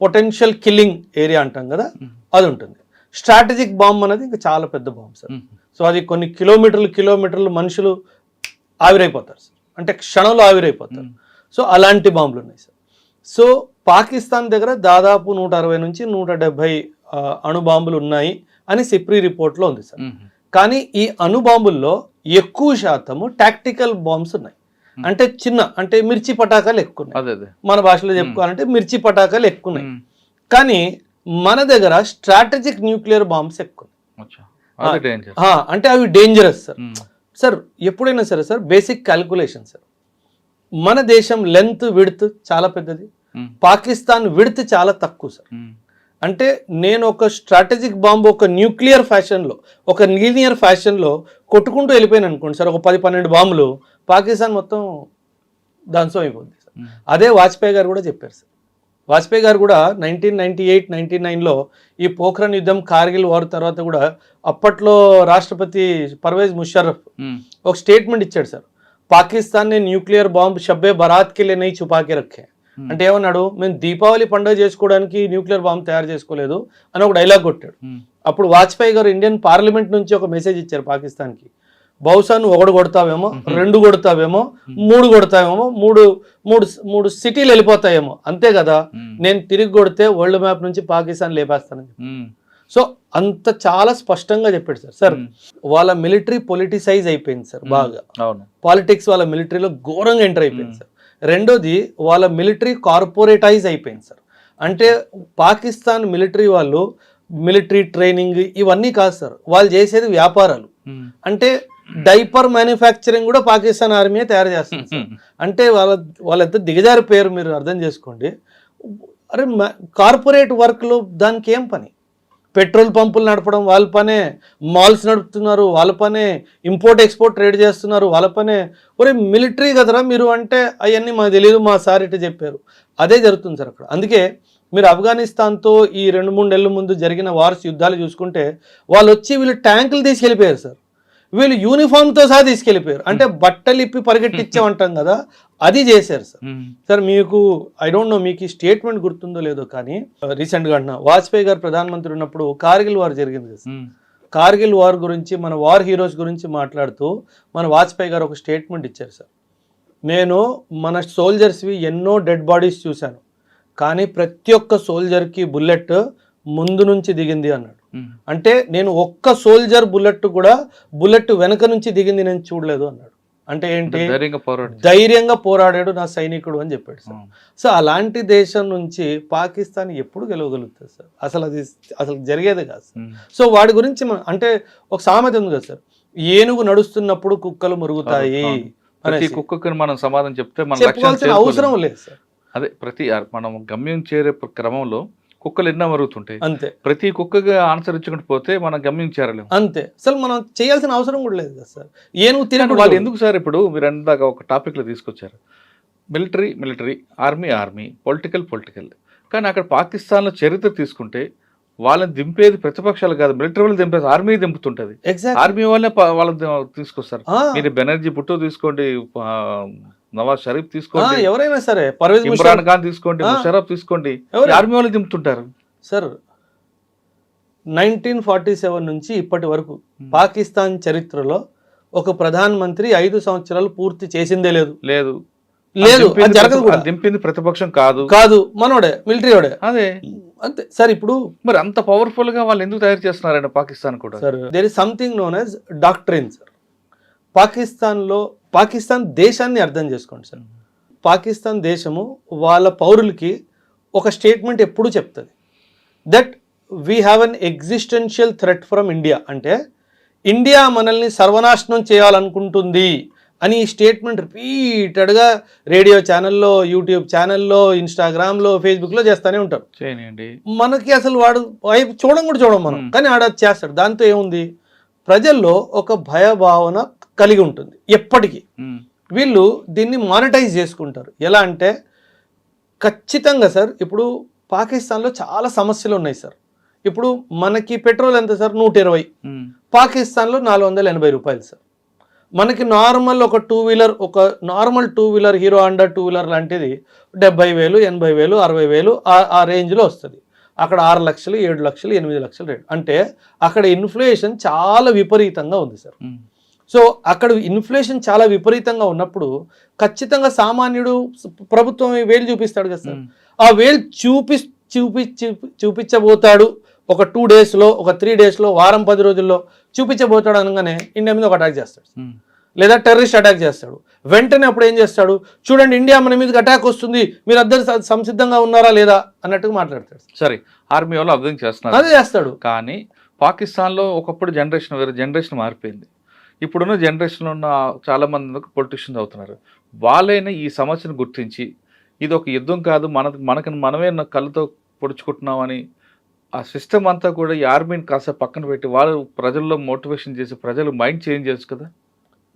పొటెన్షియల్ కిల్లింగ్ ఏరియా అంటాం కదా, అది ఉంటుంది. స్ట్రాటజిక్ బాంబ్ అనేది ఇంకా చాలా పెద్ద బాంబ్ సార్. సో అది కొన్ని కిలోమీటర్లు మనుషులు ఆవిరైపోతారు సార్, అంటే క్షణంలో ఆవిరైపోతారు. సో అలాంటి బాంబులు ఉన్నాయి సార్. సో పాకిస్తాన్ దగ్గర దాదాపు 160 నుంచి 170 అణుబాంబులు ఉన్నాయి అని సిప్రీ రిపోర్ట్లో ఉంది సార్. కానీ ఈ అణుబాంబుల్లో ఎక్కువ శాతము టాక్టికల్ బాంబ్స్ ఉన్నాయి. అంటే అంటే మిర్చి పటాకాలు ఎక్కువ ఉన్నాయి, మన భాషలో చెప్పుకోవాలంటే మిర్చి పటాకాలు ఎక్కువ ఉన్నాయి. కానీ మన దగ్గర స్ట్రాటజిక్ న్యూక్లియర్ బాంబ్స్ ఎక్కువ ఉన్నాయి. అంటే అవి డేంజరస్ సార్. సార్ ఎప్పుడైనా సరే సార్ బేసిక్ క్యాల్కులేషన్ సార్, మన దేశం లెంత్ విడ్త్ చాలా పెద్దది, పాకిస్తాన్ విడ్త్ చాలా తక్కువ సార్. అంటే నేను ఒక స్ట్రాటజిక్ బాంబు ఒక న్యూక్లియర్ ఫ్యాషన్లో, ఒక లీనియర్ ఫ్యాషన్లో కొట్టుకుంటూ వెళ్ళిపోయాను అనుకోండి సార్, ఒక 10-12 బాంబులు, పాకిస్తాన్ మొత్తం ధ్వంసం అయిపోద్ది సార్. అదే వాజ్పేయి గారు కూడా చెప్పారు సార్. వాజ్పేయి గారు కూడా 1998-99లో ఈ పోఖ్రాన్ యుద్ధం, కార్గిల్ వార్ తర్వాత కూడా అప్పట్లో రాష్ట్రపతి పర్వేజ్ ముషర్రఫ్ ఒక స్టేట్మెంట్ ఇచ్చాడు sir, Pakistan nuclear bomb Shab-e-Barat కే లియే నహీ ఛుపాకే రఖే. అంటే ఏమన్నాడు, మేము దీపావళి పండుగ చేసుకోవడానికి న్యూక్లియర్ బాంబ్ తయారు చేసుకోలేదు అని ఒక డైలాగ్ కొట్టాడు. అప్పుడు వాజ్పేయి గారు ఇండియన్ పార్లమెంట్ నుంచి ఒక మెసేజ్ ఇచ్చారు పాకిస్తాన్కి, బహుశా నువ్వు 1 కొడతావేమో, 2 కొడతావేమో, 3 కొడతావేమో, మూడు సిటీలు వెళ్ళిపోతాయేమో, అంతే కదా, నేను తిరిగి కొడితే వరల్డ్ మ్యాప్ నుంచి పాకిస్తాన్ లేపేస్తానని. సో అంత చాలా స్పష్టంగా చెప్పాడు సార్. సార్ వాళ్ళ మిలిటరీ పొలిటిసైజ్ అయిపోయింది సార్, బాగా పాలిటిక్స్ వాళ్ళ మిలిటరీలో ఘోరంగా ఎంటర్ అయిపోయింది సార్. రెండోది వాళ్ళ మిలిటరీ కార్పొరేటైజ్ అయిపోయింది సార్. అంటే పాకిస్తాన్ మిలిటరీ వాళ్ళు మిలిటరీ ట్రైనింగ్ ఇవన్నీ కాదు సార్, వాళ్ళు చేసేది వ్యాపారాలు. అంటే డైపర్ మ్యానుఫ్యాక్చరింగ్ కూడా పాకిస్తాన్ ఆర్మీ తయారు చేస్తుంది సార్. అంటే వాళ్ళ దిగజారి పేరు మీరు అర్థం చేసుకోండి. అరే కార్పొరేట్ వర్క్లో దానికి ఏం పని, పెట్రోల్ పంపులు నడపడం వాళ్ళ పనే, మాల్స్ నడుపుతున్నారు వాళ్ళ పనే, ఇంపోర్ట్ ఎక్స్పోర్ట్ ట్రేడ్ చేస్తున్నారు వాళ్ళ పనే. ఒరే మిలిటరీ కదరా మీరు అంటే అవన్నీ మాకు తెలియదు, మా సార్ ఇట్లా చెప్పారు. అదే జరుగుతుంది సార్ అక్కడ. అందుకే మీరు ఆఫ్ఘనిస్తాన్తో ఈ 2-3 నెలల ముందు జరిగిన వార్స్ యుద్ధాలు చూసుకుంటే వాళ్ళు వచ్చి వీళ్ళు ట్యాంకులు తీసుకెళ్ళిపోయారు సార్, వీళ్ళు యూనిఫామ్తో సహా తీసుకెళ్ళిపోయారు. అంటే బట్టలు ఇప్పి పరిగెట్టించామంటాం కదా, అది చేశారు సార్. సార్ మీకు ఐ డోంట్ నో మీకు ఈ స్టేట్మెంట్ గుర్తుందో లేదో, కానీ రీసెంట్గా అంటున్నా, వాజ్పేయి గారు ప్రధానమంత్రి ఉన్నప్పుడు కార్గిల్ వార్ జరిగింది కదా సార్. కార్గిల్ వార్ గురించి, మన వార్ హీరోస్ గురించి మాట్లాడుతూ మన వాజ్పేయి గారు ఒక స్టేట్మెంట్ ఇచ్చారు సార్. నేను మన సోల్జర్స్వి ఎన్నో డెడ్ బాడీస్ చూశాను, కానీ ప్రతి ఒక్క సోల్జర్కి బుల్లెట్ ముందు నుంచి దిగింది అన్నాడు. అంటే నేను ఒక్క సోల్జర్ బుల్లెట్ వెనక నుంచి దిగింది నేను చూడలేదు అన్నాడు. అంటే ఏంటి, ధైర్యంగా పోరాడాడు నా సైనికుడు అని చెప్పాడు సార్. సో అలాంటి దేశం నుంచి పాకిస్తాన్ ఎప్పుడు గెలవగలుగుతుంది సార్? అసలు జరిగేది కాదు సార్. సో వాడి గురించి అంటే ఒక సామెత ఉంది కదా సార్, ఏనుగు నడుస్తున్నప్పుడు కుక్కలు మురుగుతాయి ప్రతి కుక్కకి మనం సమాధానం చెప్తే మన చెప్పుకోవాల్సిన అవసరం లేదు సార్. అదే మనం గమ్యం చేరే క్రమంలో కుక్కలు ఎన్నో మరుగుతుంటాయి, అంతే. ప్రతి కుక్కగా ఆన్సర్ ఇచ్చుకుంటూ పోతే మనం గమ్యం చేరలేము, అంతే. అసలు మనం చేయాల్సిన అవసరం కూడా లేదు కదా సార్. ఏనుగు తిరిగి వాళ్ళు ఎందుకు సార్? ఇప్పుడు మీరు అందాక ఒక టాపిక్లో తీసుకొచ్చారు, మిలిటరీ, ఆర్మీ, పొలిటికల్. కానీ అక్కడ పాకిస్తాన్లో చరిత్ర తీసుకుంటే వాళ్ళని దింపేది ప్రతిపక్షాలు కాదు, మిలిటరీ వాళ్ళు దింపేది, ఆర్మీ దింపుతుంటది. ఆర్మీ వాళ్ళే వాళ్ళని తీసుకొస్తారు. మీరు బెనర్జీ భుట్టో తీసుకోండి, నవాజ్ షరీఫ్ తీసుకోండి, ఎవరైనా సరే, ఇమ్రాన్ ఖాన్ తీసుకోండి, ముషరఫ్ తీసుకోండి, ఆర్మీ వాళ్ళు దింపుతుంటారు సార్. 1947 నుంచి ఇప్పటి వరకు పాకిస్తాన్ చరిత్రలో ఒక ప్రధాన మంత్రి 5 సంవత్సరాలు పూర్తి చేసిందే లేదు. దింపింది ప్రతిపక్షం కాదు, మనోడే, మిలిటరీ వాడే. అదే అంతే సార్. ఇప్పుడు మరి అంత పవర్ఫుల్ గా వాళ్ళు ఎందుకు తయారు చేస్తున్నారండి పాకిస్తాన్ కూడా? Sir there is something known as doctrine sir. Pakistan దేశాన్ని అర్థం చేసుకోండి సార్. పాకిస్తాన్ దేశము వాళ్ళ పౌరులకి ఒక స్టేట్మెంట్ ఎప్పుడూ చెప్తుంది, that we have an existential threat from India. అంటే ఇండియా మనల్ని సర్వనాశనం చేయాలనుకుంటుంది అని ఈ స్టేట్మెంట్ రిపీటెడ్గా రేడియో ఛానల్లో, యూట్యూబ్ ఛానల్లో, ఇన్స్టాగ్రామ్లో, ఫేస్బుక్లో చేస్తూనే ఉంటారు. మనకి అసలు వాడు వైపు చూడం మనం, కానీ ఆడ చేస్తాడు. దాంతో ఏముంది, ప్రజల్లో ఒక భయభావన కలిగి ఉంటుంది ఎప్పటికీ. వీళ్ళు దీన్ని మానిటైజ్ చేసుకుంటారు. ఎలా అంటే ఖచ్చితంగా సార్, ఇప్పుడు పాకిస్తాన్లో చాలా సమస్యలు ఉన్నాయి సార్. ఇప్పుడు మనకి పెట్రోల్ ఎంత సార్? 120. పాకిస్తాన్లో 480 రూపాయలు సార్. మనకి నార్మల్ ఒక normal two wheeler hero Honda two wheeler లాంటిది 70,000, 80,000, 60,000 ఆ రేంజ్లో వస్తుంది. అక్కడ 6 లక్షలు, 7 లక్షలు, 8 లక్షలు రేట్. అంటే అక్కడ ఇన్ఫ్లేషన్ చాలా విపరీతంగా ఉంది సార్. సో అక్కడ ఇన్ఫ్లేషన్ చాలా విపరీతంగా ఉన్నప్పుడు ఖచ్చితంగా సామాన్యుడు ప్రభుత్వం వేలు చూపిస్తాడు కదా సార్. ఆ వేలు చూపించబోతాడు ఒక 2 డేస్లో, ఒక 3 డేస్లో, వారం 10 రోజుల్లో చూపించబోతాడు అనగానే ఇండియా మీద ఒక అటాక్ చేస్తాడు, లేదా టెర్రరిస్ట్ అటాక్ చేస్తాడు. వెంటనే అప్పుడు ఏం చేస్తాడు, చూడండి ఇండియా మన మీదకి అటాక్ వస్తుంది, మీరు అందరు సంసిద్ధంగా ఉన్నారా లేదా అన్నట్టుగా మాట్లాడతాడు. సరే, ఆర్మీ వాళ్ళు అర్థం చేస్తున్నారు, అదే చేస్తాడు. కానీ పాకిస్తాన్లో ఒకప్పుడు జనరేషన్ వేరే, జనరేషన్ మారిపోయింది. ఇప్పుడున్న జనరేషన్లో ఉన్న చాలామంది పొలిటీషియన్స్ అవుతున్నారు. వాళ్ళైనా ఈ సమస్యను గుర్తించి ఇది ఒక యుద్ధం కాదు, మనకి మనమే కళ్ళతో పొడుచుకుంటున్నామని ఆ సిస్టమ్ అంతా కూడా ఈ ఆర్మీని కాస్త పక్కన పెట్టి వాళ్ళు ప్రజల్లో మోటివేషన్ చేసి ప్రజలు మైండ్ చేంజ్ చేయొచ్చు కదా.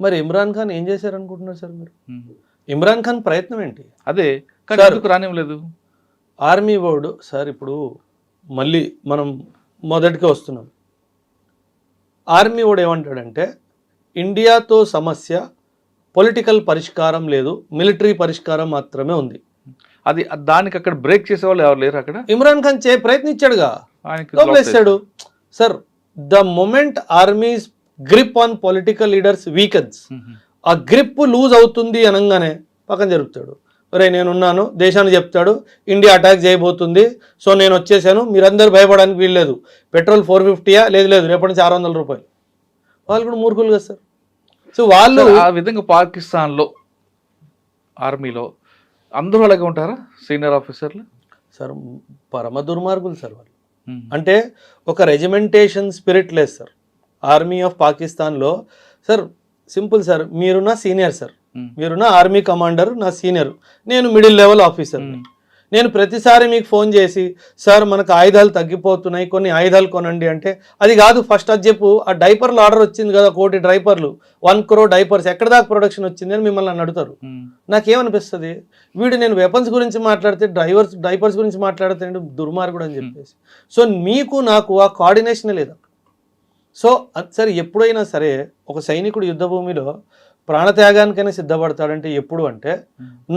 మరి ఇమ్రాన్ ఖాన్ ఏం చేశారు అనుకుంటున్నారు సార్ మీరు? ఇమ్రాన్ ఖాన్ ప్రయత్నం ఏంటి? అదే కానీ ఎందుకు రానివ్వలేదు ఆర్మీ బోర్డు సార్? ఇప్పుడు మళ్ళీ మనం మొదటికి వస్తున్నాం. ఆర్మీ బోర్డు ఏమంటాడంటే ఇండియాతో సమస్య పొలిటికల్ పరిష్కారం లేదు, మిలిటరీ పరిష్కారం మాత్రమే ఉంది. అది దానికి అక్కడ బ్రేక్ చేసే వాళ్ళు ఎవరు లేరు. అక్కడ ఇమ్రాన్ ఖాన్ ప్రయత్నించాడుగా, వేసాడు sir. The moment army's grip on political leaders weakens, ఆ గ్రిప్ లూజ్ అవుతుంది అనగానే పక్కన జరుపుతాడు. ఒరే నేనున్నాను, దేశాన్ని చెప్తాడు ఇండియా అటాక్ చేయబోతుంది, సో నేను వచ్చేసాను, మీరందరూ భయపడడానికి వీల్లేదు. పెట్రోల్ 450 లేదు రేపటి నుంచి 600 రూపాయలు. వాళ్ళు కూడా మూర్ఖులు కదా సార్. సో వాళ్ళు ఆ విధంగా పాకిస్తాన్లో ఆర్మీలో అందరూ అలాగే ఉంటారా సీనియర్ ఆఫీసర్లు? సార్ పరమ దుర్మార్గులు సార్ వాళ్ళు. అంటే ఒక రెజిమెంటేషన్ స్పిరిట్ లేదు సార్ ఆర్మీ ఆఫ్ పాకిస్తాన్లో. సార్ సింపుల్ సార్, మీరు నా సీనియర్ సార్, మీరు నా ఆర్మీ కమాండర్, నా సీనియర్, నేను మిడిల్ లెవెల్ ఆఫీసర్. నేను ప్రతిసారి మీకు ఫోన్ చేసి సార్ మనకు ఆయుధాలు తగ్గిపోతున్నాయి, కొన్ని ఆయుధాలు కొనండి అంటే అది కాదు, ఫస్ట్ అది చెప్పు. ఆ డైపర్లు ఆర్డర్ వచ్చింది కదా, 1 కోటి డైపర్లు, 1 crore డైపర్స్ ఎక్కడ దాకా ప్రొడక్షన్ వచ్చింది అని మిమ్మల్ని అడుగుతారు. నాకేమనిపిస్తుంది, వీడు నేను వెపన్స్ గురించి మాట్లాడితే డైపర్స్ గురించి మాట్లాడితే దుర్మార్గుడు అని చెప్పేసి. సో మీకు నాకు ఆ కోఆర్డినేషన్ లేదు. సో సరే, ఎప్పుడైనా సరే ఒక సైనికుడు యుద్ధ భూమిలో ప్రాణత్యాగానికైనా సిద్ధపడతాడంటే ఎప్పుడు అంటే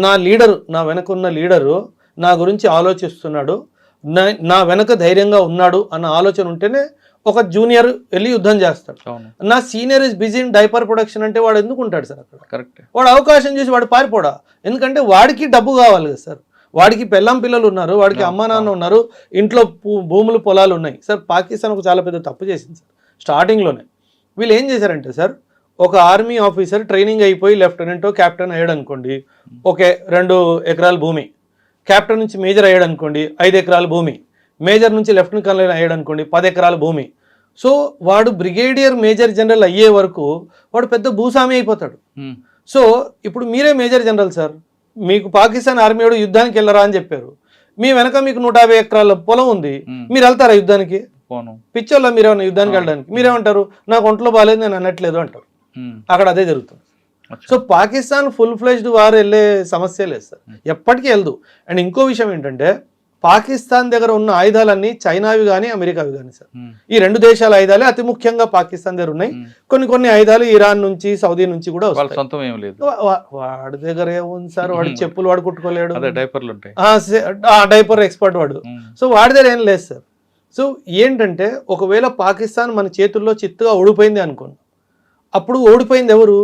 నా లీడరు, నా వెనకున్న లీడరు నా గురించి ఆలోచిస్తున్నాడు, నా వెనక ధైర్యంగా ఉన్నాడు అన్న ఆలోచన ఉంటేనే ఒక జూనియర్ వెళ్ళి యుద్ధం చేస్తాడు. నా senior is busy in diaper production అంటే వాడు ఎందుకు ఉంటాడు సార్ అక్కడ? కరెక్ట్. వాడు అవకాశం చేసి వాడు పారిపోడా? ఎందుకంటే వాడికి డబ్బు కావాలి కదా సార్, వాడికి పెళ్ళం పిల్లలు ఉన్నారు, వాడికి అమ్మా నాన్న ఉన్నారు, ఇంట్లో భూములు పొలాలు ఉన్నాయి సార్. పాకిస్తాన్ ఒక చాలా పెద్ద తప్పు చేసింది సార్ స్టార్టింగ్లోనే. వీళ్ళు ఏం చేశారంటే సార్, ఒక ఆర్మీ ఆఫీసర్ ట్రైనింగ్ అయిపోయి లెఫ్టినెంటో క్యాప్టెన్ అయ్యాడు అనుకోండి, ఓకే 2 ఎకరాల భూమి. క్యాప్టెన్ నుంచి మేజర్ అయ్యాడు అనుకోండి 5 ఎకరాల భూమి. మేజర్ నుంచి లెఫ్టినెంట్ కర్నల్ అయ్యాడు అనుకోండి 10 ఎకరాల భూమి. సో వాడు బ్రిగేడియర్ మేజర్ జనరల్ అయ్యే వరకు వాడు పెద్ద భూస్వామి అయిపోతాడు. సో ఇప్పుడు మీరే మేజర్ జనరల్ సార్, మీకు పాకిస్తాన్ ఆర్మీ వాడు యుద్ధానికి వెళ్ళరా అని చెప్పారు. మీ వెనక మీకు 150 ఎకరాల పొలం ఉంది, మీరు వెళ్తారా యుద్ధానికి? పిచ్చోళ్ళ మీరేమన్నా యుద్ధానికి వెళ్ళడానికి? మీరేమంటారు, నాకు ఒంట్లో బాగాలేదు నేను అనట్లేదు అంటారు. అక్కడ అదే జరుగుతుంది. So Pakistan full fledged war వెళ్ళే సమస్య లేదు సార్, ఎప్పటికీ వెళ్దు. అండ్ ఇంకో విషయం ఏంటంటే పాకిస్తాన్ దగ్గర ఉన్న ఆయుధాలన్నీ చైనావి కానీ అమెరికావి కానీ సార్, ఈ 2 దేశాల ఆయుధాలే అతి ముఖ్యంగా పాకిస్తాన్ దగ్గర ఉన్నాయి. కొన్ని ఆయుధాలు ఇరాన్ నుంచి సౌదీ నుంచి కూడా వస్తాయి. వాడి దగ్గర ఏముంది సార్, వాడి చెప్పులు వాడు కుట్టుకోలేడు, డైపర్ ఎక్స్పర్ట్ వాడు. సో వాడి దగ్గర ఏం లేదు సార్. సో ఏంటంటే ఒకవేళ పాకిస్తాన్ మన చేతుల్లో చిత్తుగా ఓడిపోయింది అనుకోండి, అప్పుడు ఓడిపోయింది ఎవరు?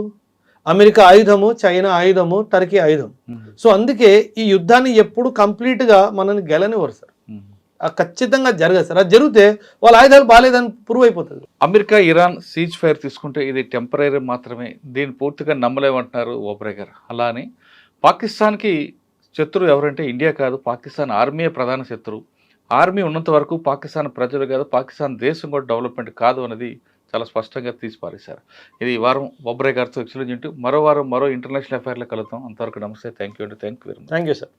అమెరికా ఆయుధము, చైనా ఆయుధము, టర్కీ ఆయుధం. సో అందుకే ఈ యుద్ధాన్ని ఎప్పుడు కంప్లీట్గా మనల్ని గెలనివ్వరు సార్, ఖచ్చితంగా జరగదు సార్. అది జరిగితే వాళ్ళ ఆయుధాలు బాగాలేదని ప్రూవ్ అయిపోతుంది. అమెరికా ఇరాన్ సీజ్ ఫైర్ తీసుకుంటే ఇది టెంపరీ మాత్రమే, దీన్ని పూర్తిగా నమ్మలేమంటున్నారు ఓబ్రే గారు. అలా అని పాకిస్తాన్కి శత్రువు ఎవరంటే ఇండియా కాదు, పాకిస్తాన్ ఆర్మీయే ప్రధాన శత్రువు. ఆర్మీ ఉన్నంత వరకు పాకిస్తాన్ ప్రజలు కాదు, పాకిస్తాన్ దేశం కూడా డెవలప్మెంట్ కాదు అనేది చాలా స్పష్టంగా తీసి పారేశారు. ఇది ఈ వారం ఓబ్రే గారితో ఎక్స్ప్లెయిన్ చేస్తూ మరో వారం మరో ఇంటర్నేషనల్ అఫైర్లో కలుద్దాం. అంతవరకు నమస్తే, థ్యాంక్ యూ అండి, thank you very much. Thank you sir.